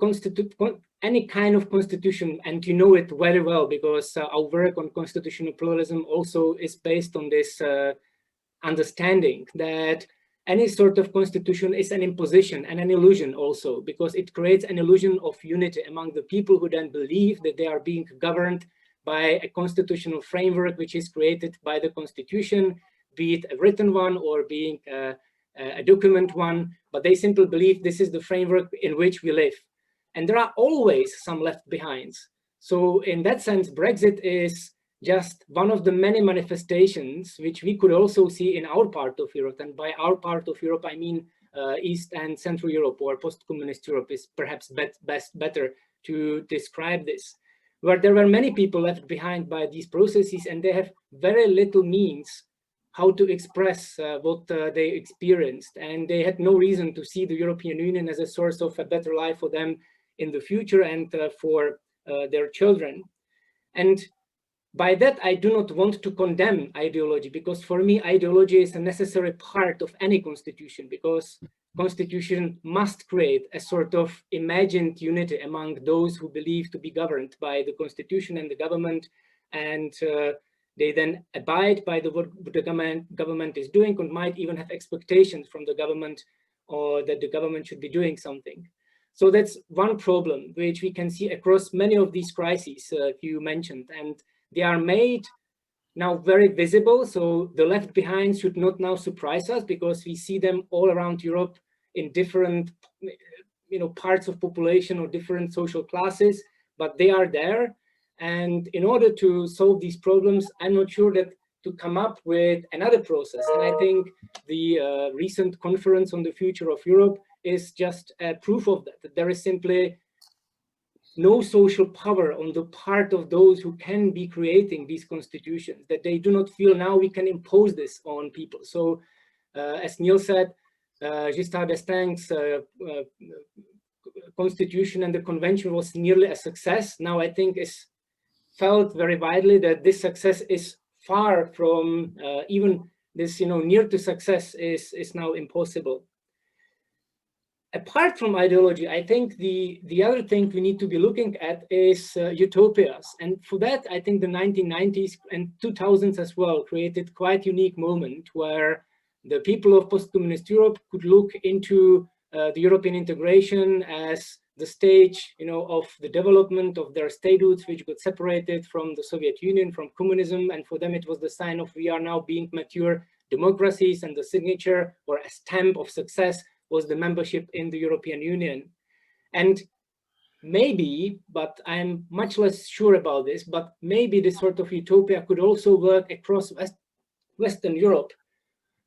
any kind of constitution, and you know it very well because our work on constitutional pluralism also is based on this understanding that any sort of constitution is an imposition and an illusion also, because it creates an illusion of unity among the people who then believe that they are being governed by a constitutional framework which is created by the Constitution, be it a written one or being a document one, but they simply believe this is the framework in which we live. And there are always some left behinds. So in that sense, Brexit is just one of the many manifestations which we could also see in our part of Europe. And by our part of Europe, I mean East and Central Europe, or post-communist Europe is perhaps better to describe this, where there were many people left behind by these processes, and they have very little means how to express what they experienced. And they had no reason to see the European Union as a source of a better life for them in the future and for their children. And by that, I do not want to condemn ideology, because for me, ideology is a necessary part of any constitution, because constitution must create a sort of imagined unity among those who believe to be governed by the constitution and the government, and they then abide by what the government is doing, and might even have expectations from the government, or that the government should be doing something. So that's one problem which we can see across many of these crises you mentioned, and they are made now very visible. So the left behind should not now surprise us, because we see them all around Europe in different parts of population or different social classes, but they are there. And in order to solve these problems, I'm not sure that to come up with another process. And I think the recent conference on the future of Europe is just a proof of that, that there is simply no social power on the part of those who can be creating these constitutions, that they do not feel now we can impose this on people. So as Neil said, Giscard d'Estaing's constitution and the convention was nearly a success. Now I think is felt very widely that this success is far from even this, near to success is now impossible. Apart from ideology, I think the other thing we need to be looking at is utopias. And for that, I think the 1990s and 2000s as well created quite unique moment where the people of post-communist Europe could look into the European integration as the stage, of the development of their statehoods, which got separated from the Soviet Union, from communism. And for them, it was the sign of we are now being mature democracies, and the signature or a stamp of success was the membership in the European Union. And maybe, but I'm much less sure about this, but maybe this sort of utopia could also work across Western Europe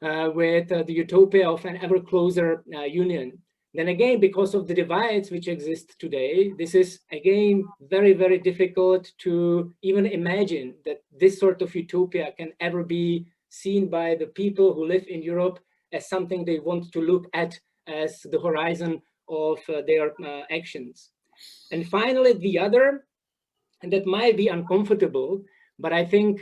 with the utopia of an ever closer union. Then again, because of the divides which exist today, this is again very, very difficult to even imagine that this sort of utopia can ever be seen by the people who live in Europe as something they want to look at as the horizon of their actions. And finally, the other, and that might be uncomfortable, but I think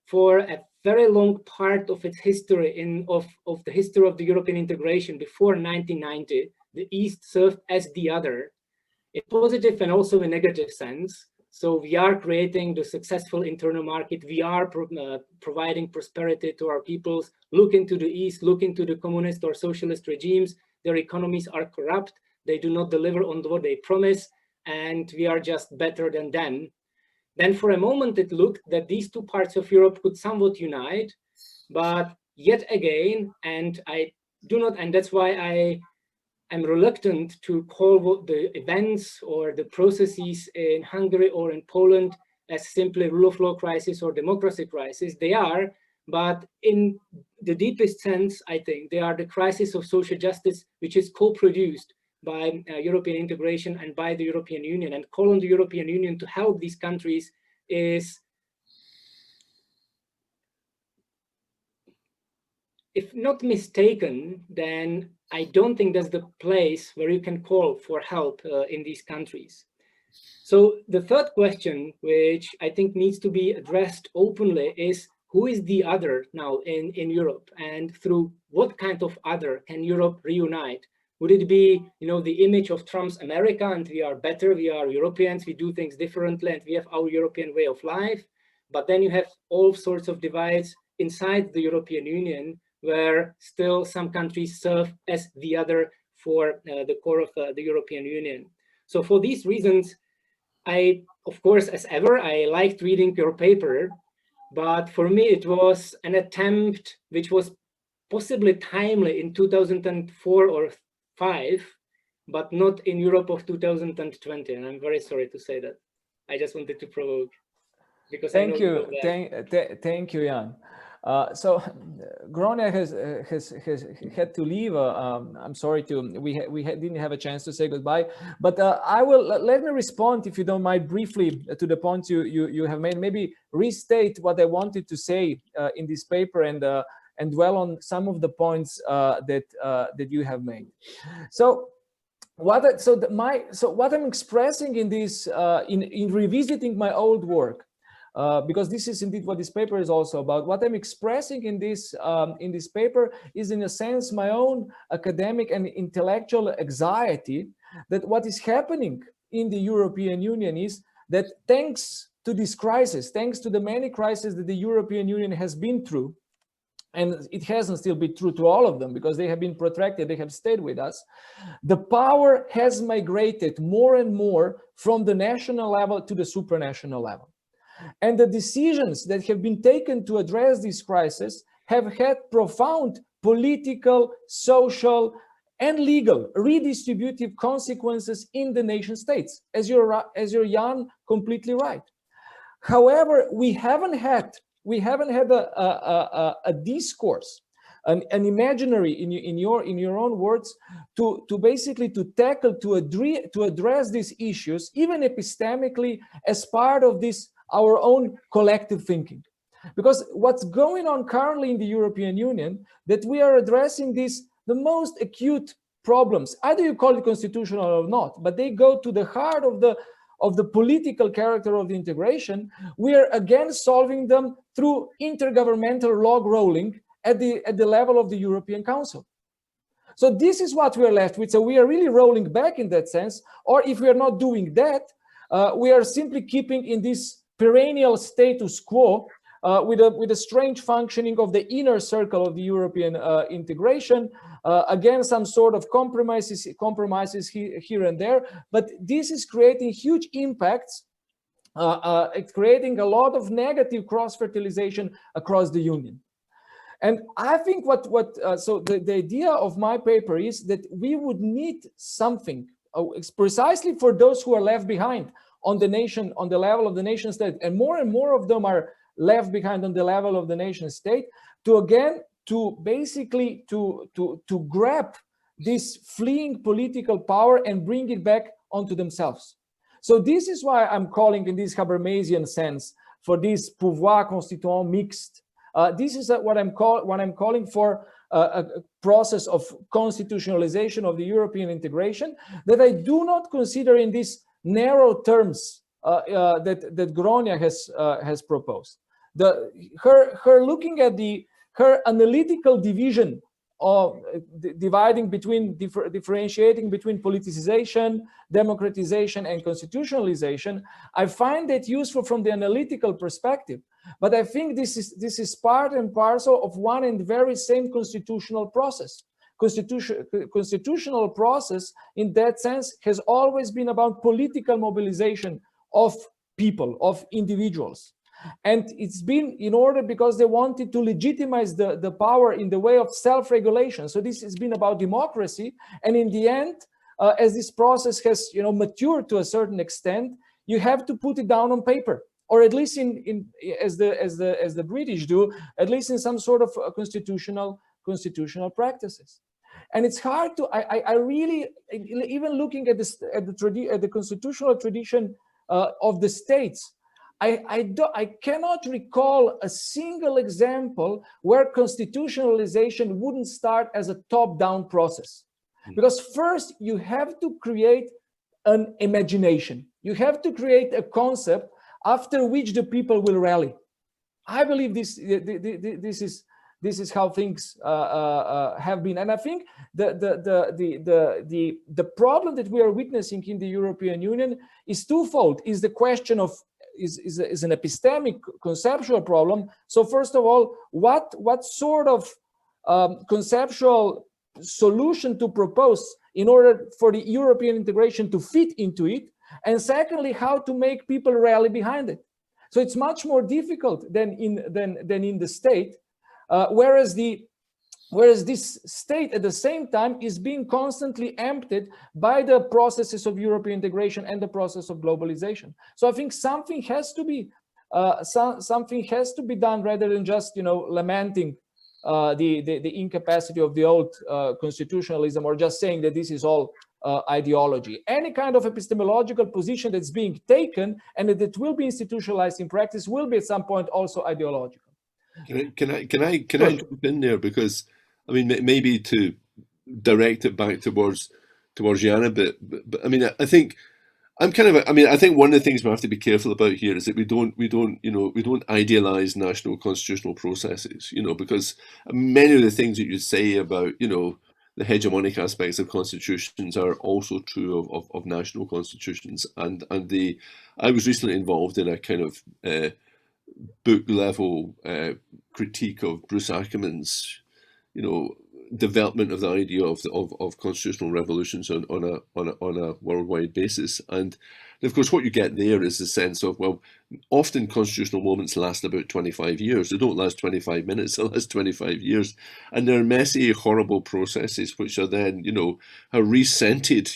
for a very long part of its history, of the history of the European integration before 1990, the East served as the other, in positive and also in negative sense. So we are creating the successful internal market. We are providing prosperity to our peoples. Look into the East, look into the communist or socialist regimes. Their economies are corrupt. They do not deliver on what they promise, and we are just better than them. Then for a moment, it looked that these two parts of Europe could somewhat unite, but yet again, and I do not, and that's why I am reluctant to call the events or the processes in Hungary or in Poland as simply rule of law crisis or democracy crisis. They are, but in the deepest sense, I think they are the crisis of social justice, which is co-produced by European integration and by the European Union. And call on the European Union to help these countries is, if not mistaken, then I don't think that's the place where you can call for help in these countries. So the third question, which I think needs to be addressed openly, is who is the other now in Europe, and through what kind of other can Europe reunite? Would it be, the image of Trump's America, and we are better, we are Europeans, we do things differently, and we have our European way of life? But then you have all sorts of divides inside the European Union, where still some countries serve as the other for the core of the European Union. So for these reasons, I, of course, as ever, I liked reading your paper, but for me it was an attempt which was possibly timely in 2004 or 5, but not in Europe of 2020. And I'm very sorry to say that. I just wanted to provoke. Because thank you, Jan. So Gronia has had to leave. I'm sorry we didn't have a chance to say goodbye, but I will let me respond, if you don't mind, briefly to the points you have made. Maybe restate what I wanted to say in this paper and dwell on some of the points that you have made. So what I'm expressing in this in revisiting my old work. Because this is indeed what this paper is also about. What I'm expressing in this paper is, in a sense, my own academic and intellectual anxiety that what is happening in the European Union is that thanks to this crisis, thanks to the many crises that the European Union has been through, and it hasn't still been true to all of them because they have been protracted, they have stayed with us, the power has migrated more and more from the national level to the supranational level. And the decisions that have been taken to address this crisis have had profound political, social, and legal redistributive consequences in the nation states, as you're Jan completely right. However, we haven't had a discourse, an imaginary, in your own words, to basically to tackle, to address these issues, even epistemically, as part of this our own collective thinking. Because what's going on currently in the European Union, that we are addressing the most acute problems, either you call it constitutional or not, but they go to the heart of the political character of the integration. We are again solving them through intergovernmental log rolling at the level of the European Council. So this is what we are left with. So we are really rolling back in that sense, or if we are not doing that, we are simply keeping in this perennial status quo with a strange functioning of the inner circle of the European integration. Again, some sort of compromises here and there, but this is creating huge impacts. It's creating a lot of negative cross-fertilization across the Union. And I think so the idea of my paper is that we would need something precisely for those who are left behind on the level of the nation state, and more of them are left behind on the level of the nation state, to basically grab this fleeing political power and bring it back onto themselves. So this is why I'm calling, in this Habermasian sense, for this pouvoir constituant mixed. This is what I'm calling for, a process of constitutionalization of the European integration that I do not consider in these narrow terms that Gronia has proposed. Her looking at her analytical division of differentiating between politicization, democratization, and constitutionalization, I find that useful from the analytical perspective. But I think this is part and parcel of one and very same constitutional process. Constitutional process, in that sense, has always been about political mobilization of people, of individuals. And it's been in order because they wanted to legitimize the power in the way of self-regulation. So this has been about democracy. And in the end, as this process has matured to a certain extent, you have to put it down on paper, or at least as the British do, at least in some sort of constitutional practices. And it's hard to I really, even looking at the constitutional tradition of the states, I cannot recall a single example where constitutionalization wouldn't start as a top-down process. Because first you have to create an imagination. You have to create a concept after which the people will rally. I believe this is how things have been. And I think the problem that we are witnessing in the European Union is twofold. Is the question of is an epistemic conceptual problem. So first of all, what sort of conceptual solution to propose in order for the European integration to fit into it? And secondly, how to make people rally behind it. So it's much more difficult than in the state, whereas this state at the same time is being constantly emptied by the processes of European integration and the process of globalization. So I think something has to be done rather than just lamenting the incapacity of the old constitutionalism, or just saying that this is all ideology. Any kind of epistemological position that's being taken and that will be institutionalized in practice will be at some point also ideological. Can I jump in there, because I mean, maybe to direct it back towards Jan a bit, but I mean, I think I think one of the things we have to be careful about here is that we don't idealize national constitutional processes, because many of the things that you say about, the hegemonic aspects of constitutions are also true of national constitutions. And I was recently involved in a kind of book level critique of Bruce Ackerman's, development of the idea of constitutional revolutions on a worldwide basis. And And of course, what you get there is the sense of, well, often constitutional moments last about 25 years. They don't last 25 minutes, they last 25 years. And they're messy, horrible processes, which are then, are resented,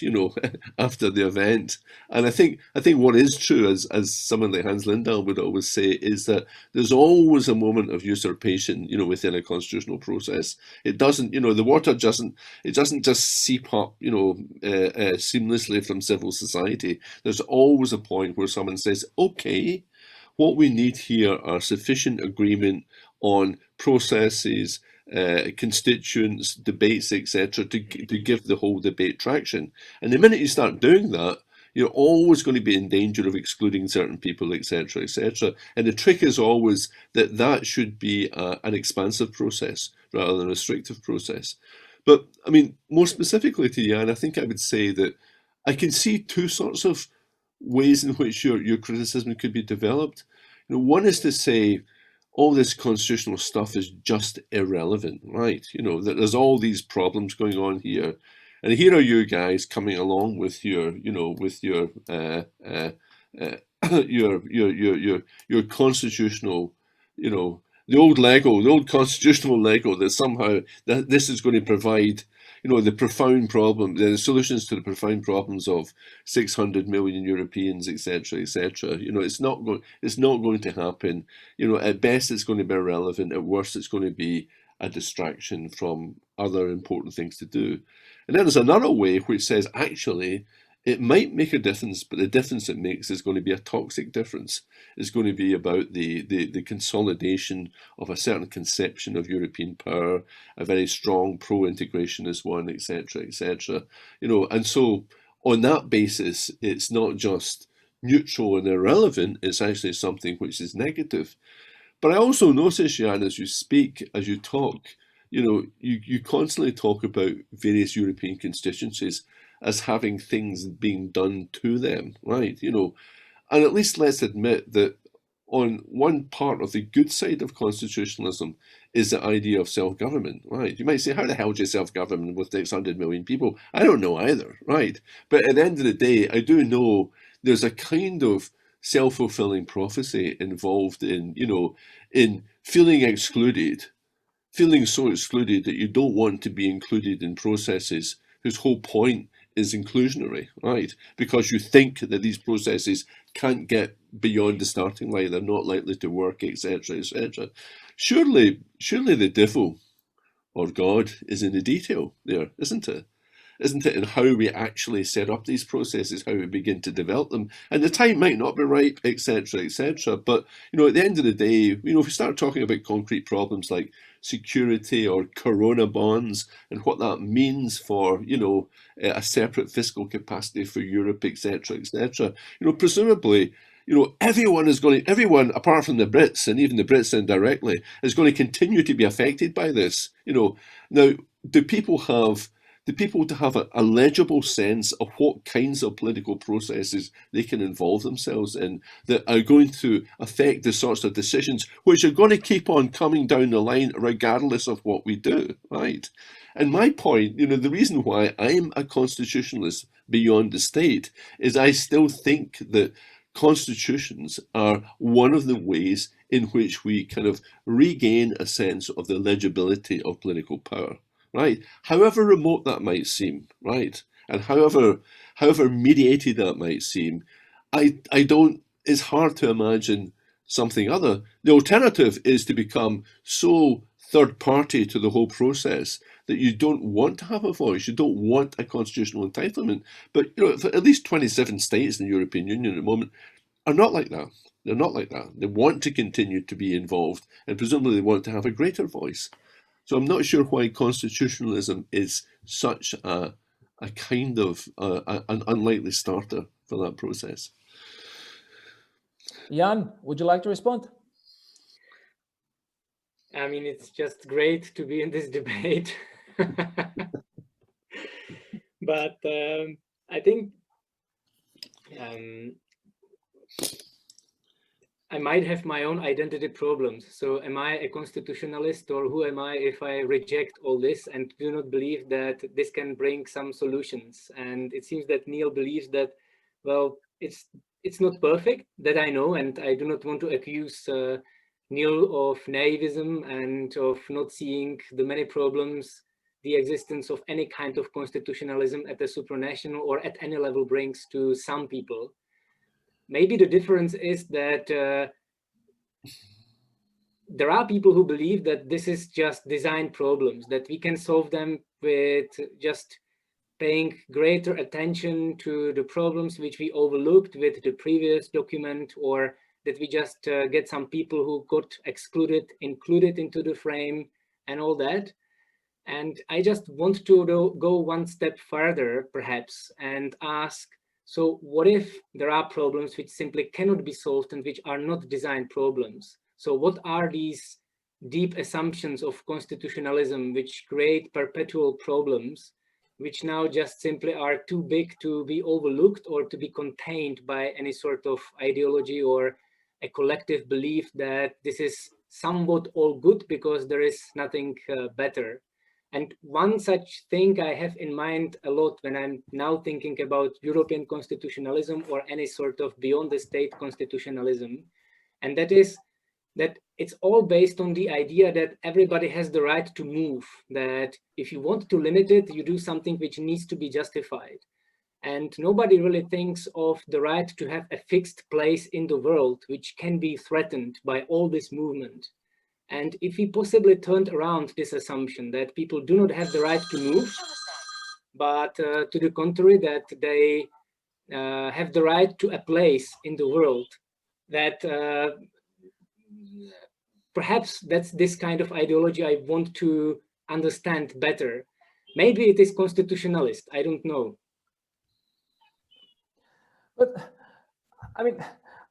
after the event. And I think what is true, as someone like Hans Lindahl would always say, is that there's always a moment of usurpation, within a constitutional process. It doesn't, the water doesn't just seep up, seamlessly from civil society. There's always a point where someone says, okay, what we need here are sufficient agreement on processes, constituents, debates, etc., to give the whole debate traction. And the minute you start doing that, you're always going to be in danger of excluding certain people, etc., etc. And the trick is always that should be an expansive process rather than a restrictive process. But I mean, more specifically to Jan, I think I would say that I can see two sorts of ways in which your criticism could be developed. One is to say all this constitutional stuff is just irrelevant, right? That there's all these problems going on here, and here are you guys coming along with your, with your your constitutional, the old Lego, the old constitutional Lego, that somehow this is going to provide, the profound problem, the solutions to the profound problems of 600 million Europeans, etc., etc. It's not going to happen. At best it's going to be irrelevant. At worst it's going to be a distraction from other important things to do. And then there's another way which says, actually, it might make a difference, but the difference it makes is going to be a toxic difference. It's going to be about the consolidation of a certain conception of European power, a very strong pro-integrationist one, etc., etc. And so on that basis, it's not just neutral and irrelevant, it's actually something which is negative. But I also notice, Jan, as you speak, as you talk, you constantly talk about various European constituencies as having things being done to them, right? And at least let's admit that on one part of the good side of constitutionalism is the idea of self-government, right? You might say, how the hell do you self-govern with 600 million people? I don't know either, right? But at the end of the day, I do know there's a kind of self-fulfilling prophecy involved in, in feeling excluded, feeling so excluded that you don't want to be included in processes whose whole point is inclusionary, right? Because you think that these processes can't get beyond the starting line, they're not likely to work, etc., etc. Surely the devil or God is in the detail there, isn't it? Isn't it in how we actually set up these processes, how we begin to develop them? And the time might not be right, etc., etc. But, at the end of the day, if we start talking about concrete problems like security or corona bonds and what that means for, a separate fiscal capacity for Europe, etc., etc., presumably, everyone apart from the Brits, and even the Brits indirectly, is going to continue to be affected by this. Now, do people have a legible sense of what kinds of political processes they can involve themselves in that are going to affect the sorts of decisions which are going to keep on coming down the line regardless of what we do, right? And my point, the reason why I'm a constitutionalist beyond the state is I still think that constitutions are one of the ways in which we kind of regain a sense of the legibility of political power. Right, however remote that might seem, right, and however mediated that might seem, it's hard to imagine something other. The alternative is to become so third party to the whole process that you don't want to have a voice, you don't want a constitutional entitlement. But at least 27 states in the European Union at the moment are not like that. They're not like that. They want to continue to be involved, and presumably they want to have a greater voice. So I'm not sure why constitutionalism is such a kind of an unlikely starter for that process. Jan, would you like to respond? I mean, it's just great to be in this debate. But I think I might have my own identity problems. So am I a constitutionalist, or who am I if I reject all this and do not believe that this can bring some solutions? And it seems that Neil believes that, well, it's not perfect, that I know, and I do not want to accuse Neil of naivism and of not seeing the many problems the existence of any kind of constitutionalism at the supranational or at any level brings to some people. Maybe the difference is that there are people who believe that this is just design problems, that we can solve them with just paying greater attention to the problems which we overlooked with the previous document, or that we just get some people who got included into the frame and all that. And I just want to go one step further, perhaps, and ask, so what if there are problems which simply cannot be solved and which are not design problems? So what are these deep assumptions of constitutionalism which create perpetual problems, which now just simply are too big to be overlooked or to be contained by any sort of ideology or a collective belief that this is somewhat all good because there is nothing better? And one such thing I have in mind a lot when I'm now thinking about European constitutionalism or any sort of beyond the state constitutionalism, and that is that it's all based on the idea that everybody has the right to move, that if you want to limit it, you do something which needs to be justified. And nobody really thinks of the right to have a fixed place in the world, which can be threatened by all this movement. And if we possibly turned around this assumption that people do not have the right to move, but to the contrary, that they have the right to a place in the world, that perhaps that's this kind of ideology I want to understand better. Maybe it is constitutionalist, I don't know. But I mean,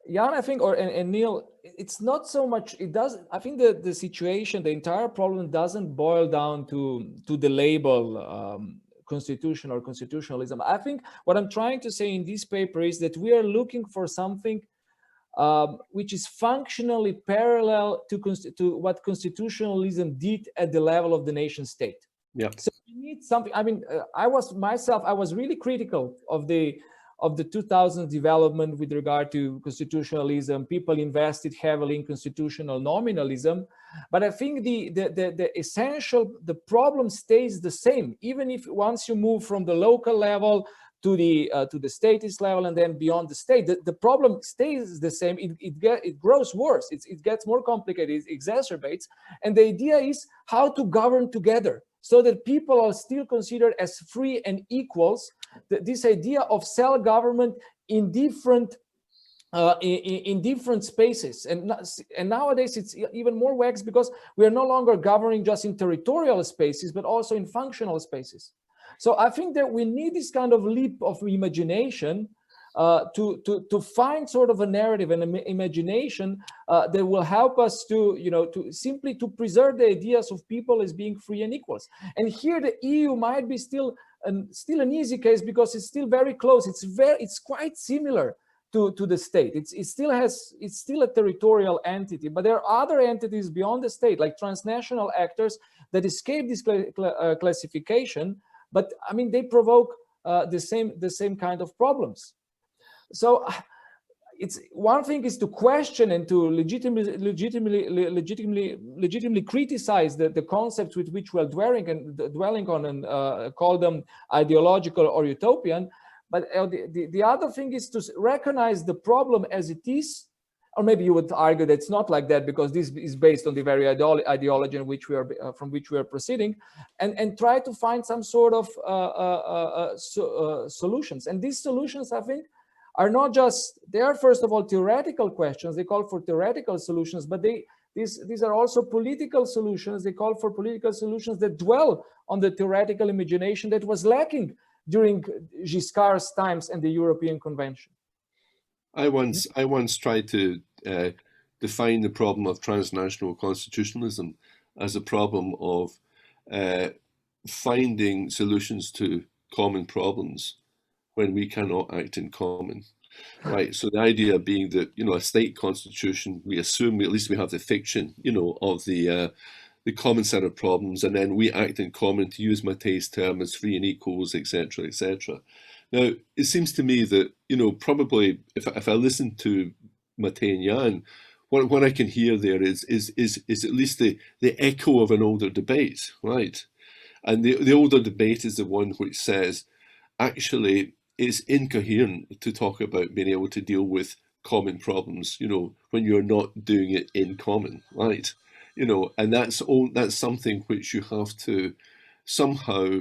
Jan, I think, and Neil, it's not so much, it does, I think the situation, the entire problem doesn't boil down to the label constitution or constitutionalism. I think what I'm trying to say in this paper is that we are looking for something which is functionally parallel to what constitutionalism did at the level of the nation state. Yeah. So we need something. I mean, I was really critical of the 2000s development with regard to constitutionalism. People invested heavily in constitutional nominalism, but I think the essential, the problem stays the same, even if once you move from the local level to the statist level and then beyond the state, the problem stays the same. It grows worse. It gets more complicated. It exacerbates. And the idea is how to govern together so that people are still considered as free and equals. This idea of self-government in different spaces, and nowadays it's even more waxed because we are no longer governing just in territorial spaces, but also in functional spaces. So I think that we need this kind of leap of imagination to find sort of a narrative and imagination that will help us to simply to preserve the ideas of people as being free and equals. And here the EU might be still an easy case because it's still very close. It's quite similar to the state. It's still a territorial entity, but there are other entities beyond the state, like transnational actors that escape this classification. But I mean, they provoke the same kind of problems. So it's one thing is to question and to legitimately criticize the concepts with which we're dwelling on and call them ideological or utopian. But the other thing is to recognize the problem as it is. Or maybe you would argue that it's not like that because this is based on the very ideology in which from which we are proceeding, and try to find some sort of solutions. And these solutions, I think, are not just, they are first of all theoretical questions. They call for theoretical solutions, but these are also political solutions. They call for political solutions that dwell on the theoretical imagination that was lacking during Giscard's times and the European Convention. I once tried to define the problem of transnational constitutionalism as a problem of finding solutions to common problems when we cannot act in common. Right. So the idea being that, a state constitution, we assume at least we have the fiction, of the the common set of problems, and then we act in common, to use Matthäi's term, as free and equals, etc., etc. Now, it seems to me that, probably if I listen to Mattei and Jan, what I can hear there is at least the echo of an older debate, right? And the older debate is the one which says, actually, it's incoherent to talk about being able to deal with common problems, when you're not doing it in common, right? And that's something which you have to somehow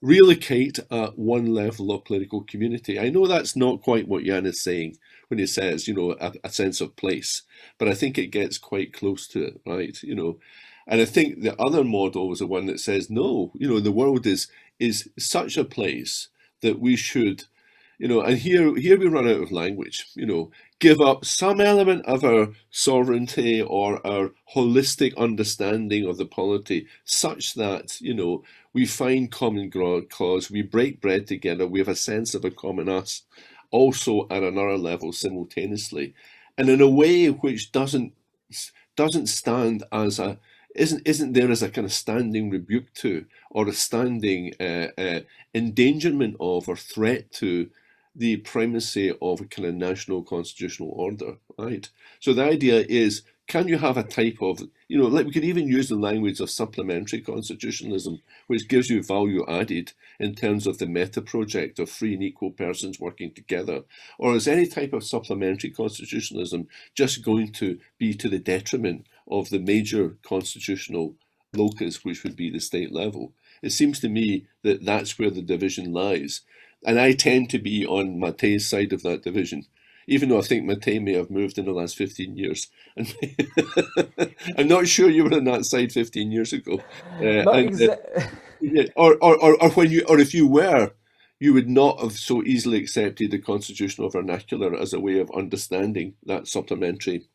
relocate at one level of political community. I know that's not quite what Jan is saying when he says, a sense of place, but I think it gets quite close to it, right? And I think the other model is the one that says, no, the world is such a place that we should, and here we run out of language, give up some element of our sovereignty or our holistic understanding of the polity, such that, we find common cause, we break bread together, we have a sense of a common us, also at another level simultaneously, and in a way which doesn't stand as a, isn't there as a kind of standing rebuke to, or a standing endangerment of, or threat to, the primacy of a kind of national constitutional order, right? So the idea is, can you have a type of, like we could even use the language of supplementary constitutionalism, which gives you value added in terms of the meta project of free and equal persons working together? Or is any type of supplementary constitutionalism just going to be to the detriment of the major constitutional locus, which would be the state level? It seems to me that that's where the division lies. And I tend to be on Mattei's side of that division, even though I think Mattei may have moved in the last 15 years. And I'm not sure you were on that side 15 years ago. Or if you were, you would not have so easily accepted the constitutional vernacular as a way of understanding that supplementary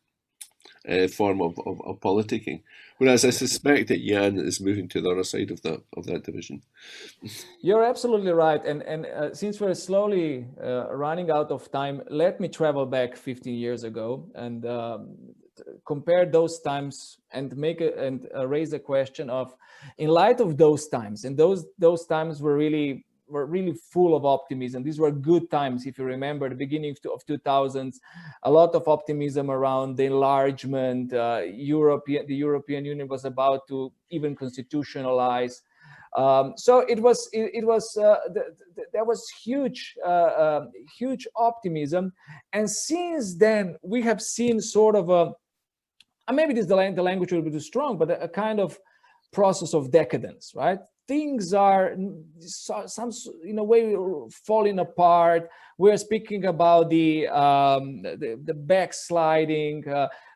form of politicking. Whereas I suspect that Jan is moving to the other side of that division. You're absolutely right. And since we're slowly running out of time, let me travel back 15 years ago and compare those times and raise a question of, in light of those times, and those times were really full of optimism. These were good times. If you remember the beginning of 2000s, a lot of optimism around the enlargement. The European Union was about to even constitutionalize. So there was huge optimism. And since then, we have seen sort of maybe the language will be too strong, but a kind of process of decadence, right? Things are in a way falling apart. We're speaking about the backsliding.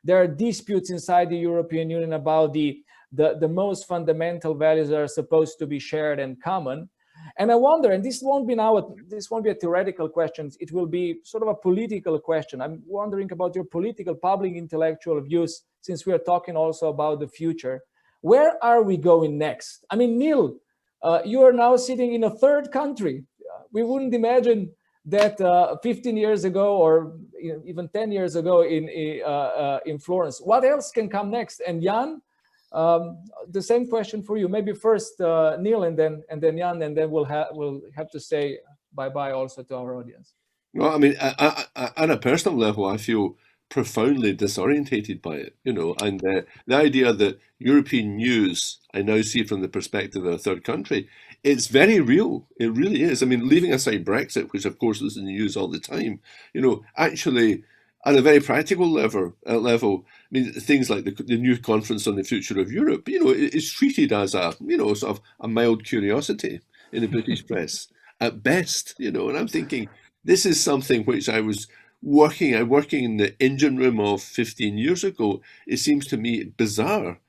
There are disputes inside the European Union about the most fundamental values that are supposed to be shared and common. And I wonder, and this won't be a theoretical question, it will be sort of a political question. I'm wondering about your political, public, intellectual views, since we are talking also about the future. Where are we going next? I mean, Neil, you are now sitting in a third country. We wouldn't imagine that 15 years ago, or even 10 years ago in Florence. What else can come next? And Jan, the same question for you. Maybe first Neil, and then Jan, and then we'll have to say bye-bye also to our audience. Well, I mean, at a personal level, I feel profoundly disorientated by it, and the idea that European news, I now see from the perspective of a third country, it's very real. It really is. I mean, leaving aside Brexit, which of course is in the news all the time, actually at a very practical level, I mean, things like the new conference on the future of Europe, it's treated as a, sort of a mild curiosity in the British press at best, and I'm thinking, this is something which I was working in the engine room of 15 years ago. It seems to me bizarre,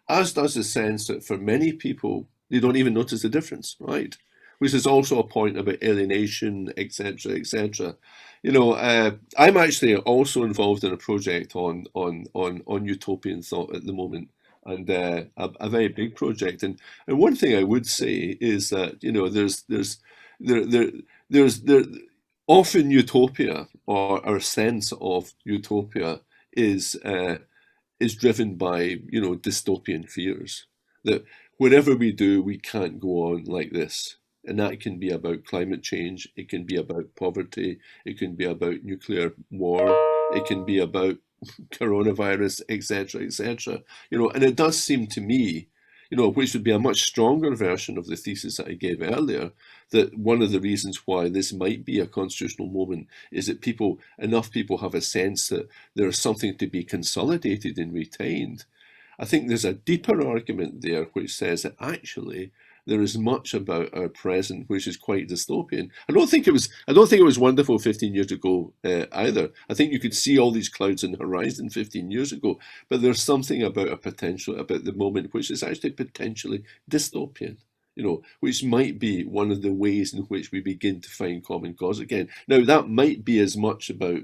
as does the sense that for many people, they don't even notice the difference, right? Which is also a point about alienation, etc., etc. I'm actually also involved in a project on utopian thought at the moment, and a very big project. And one thing I would say is that there's often utopia, or our sense of utopia, is is driven by, dystopian fears. That wherever we do, we can't go on like this. And that can be about climate change, it can be about poverty, it can be about nuclear war, it can be about coronavirus, etc., etc. And it does seem to me, which would be a much stronger version of the thesis that I gave earlier, that one of the reasons why this might be a constitutional moment is that enough people have a sense that there is something to be consolidated and retained. I think there's a deeper argument there which says that actually there is much about our present which is quite dystopian. I don't think it was wonderful 15 years ago either. I think you could see all these clouds on the horizon 15 years ago, but there's something about the moment which is actually potentially dystopian. Which might be one of the ways in which we begin to find common cause again. Now, that might be as much about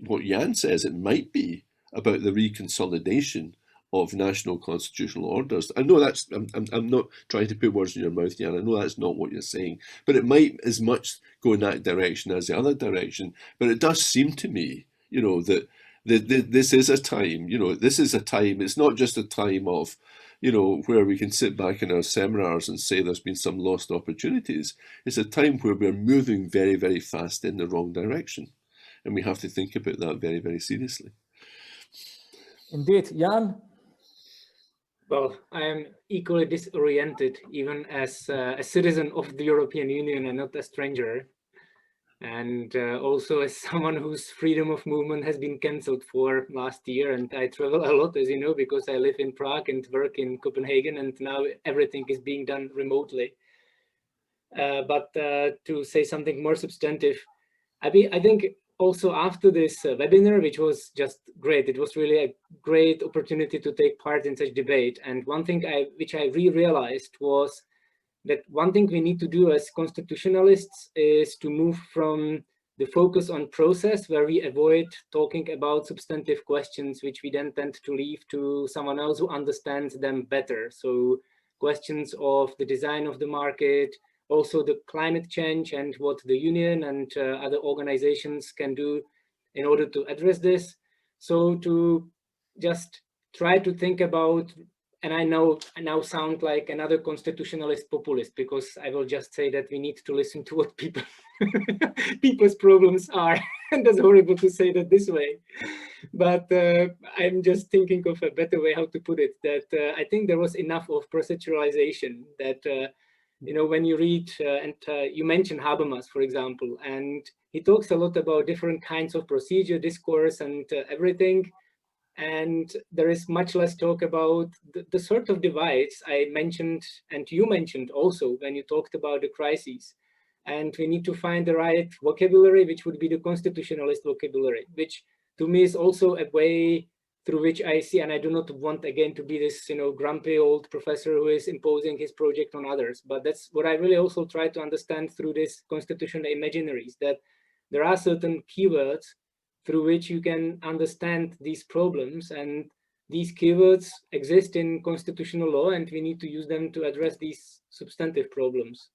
what Jan says. It might be about the reconsolidation of national constitutional orders. I know that's, I'm not trying to put words in your mouth, Jan. I know that's not what you're saying, but it might as much go in that direction as the other direction. But it does seem to me, that this is a time, it's not just a time of, where we can sit back in our seminars and say there's been some lost opportunities. It's a time where we're moving very, very fast in the wrong direction. And we have to think about that very, very seriously. Indeed. Jan? Well, I am equally disoriented, even as a citizen of the European Union and not a stranger. And also as someone whose freedom of movement has been cancelled for last year. And I travel a lot, as you know, because I live in Prague and work in Copenhagen, and now everything is being done remotely. But to say something more substantive, I think also after this webinar, which was just great, it was really a great opportunity to take part in such debate. And one thing which I realized was that one thing we need to do as constitutionalists is to move from the focus on process, where we avoid talking about substantive questions, which we then tend to leave to someone else who understands them better. So questions of the design of the market, also the climate change and what the union and other organizations can do in order to address this. So to just try to think about, and I know I now sound like another constitutionalist populist, because I will just say that we need to listen to what people's problems are. And that's horrible to say that this way. But I'm just thinking of a better way how to put it, that I think there was enough of proceduralization that when you read, and you mentioned Habermas, for example, and he talks a lot about different kinds of procedure, discourse, and everything. And there is much less talk about the sort of divides I mentioned, and you mentioned also when you talked about the crises. And we need to find the right vocabulary, which would be the constitutionalist vocabulary, which to me is also a way through which I see, and I do not want again to be this grumpy old professor who is imposing his project on others, but that's what I really also try to understand through this constitutional imaginaries, that there are certain keywords through which you can understand these problems, and these keywords exist in constitutional law, and we need to use them to address these substantive problems.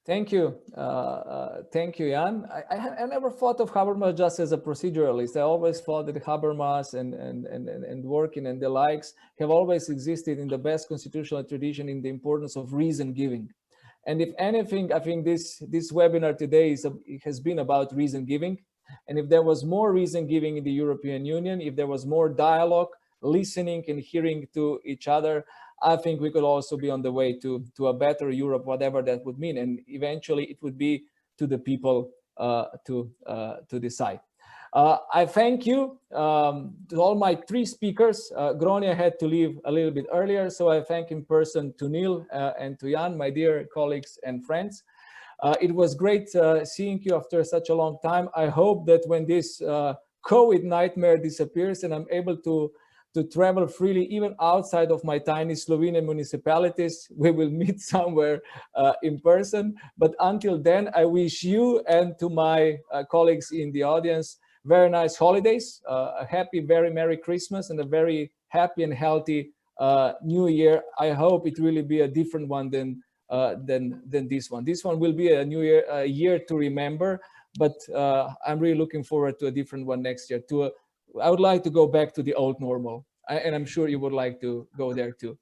Thank you. Thank you, Jan. I never thought of Habermas just as a proceduralist. I always thought that Habermas and Dworkin and the likes have always existed in the best constitutional tradition in the importance of reason giving. And if anything, I think this webinar today has been about reason giving. And if there was more reason giving in the European Union, if there was more dialogue, listening and hearing to each other, I think we could also be on the way to a better Europe, whatever that would mean. And eventually it would be to the people to decide. I thank you to all my three speakers. Gronia had to leave a little bit earlier, so I thank in person to Neil and to Jan, my dear colleagues and friends. It was great seeing you after such a long time. I hope that when this COVID nightmare disappears and I'm able to travel freely, even outside of my tiny Slovenian municipalities, we will meet somewhere in person. But until then, I wish you and to my colleagues in the audience very nice holidays, a happy, very Merry Christmas, and a very happy and healthy New Year. I hope it really be a different one than this one. This one will be a new year, a year to remember, but I'm really looking forward to a different one next year, to I would like to go back to the old normal, and I'm sure you would like to go there too.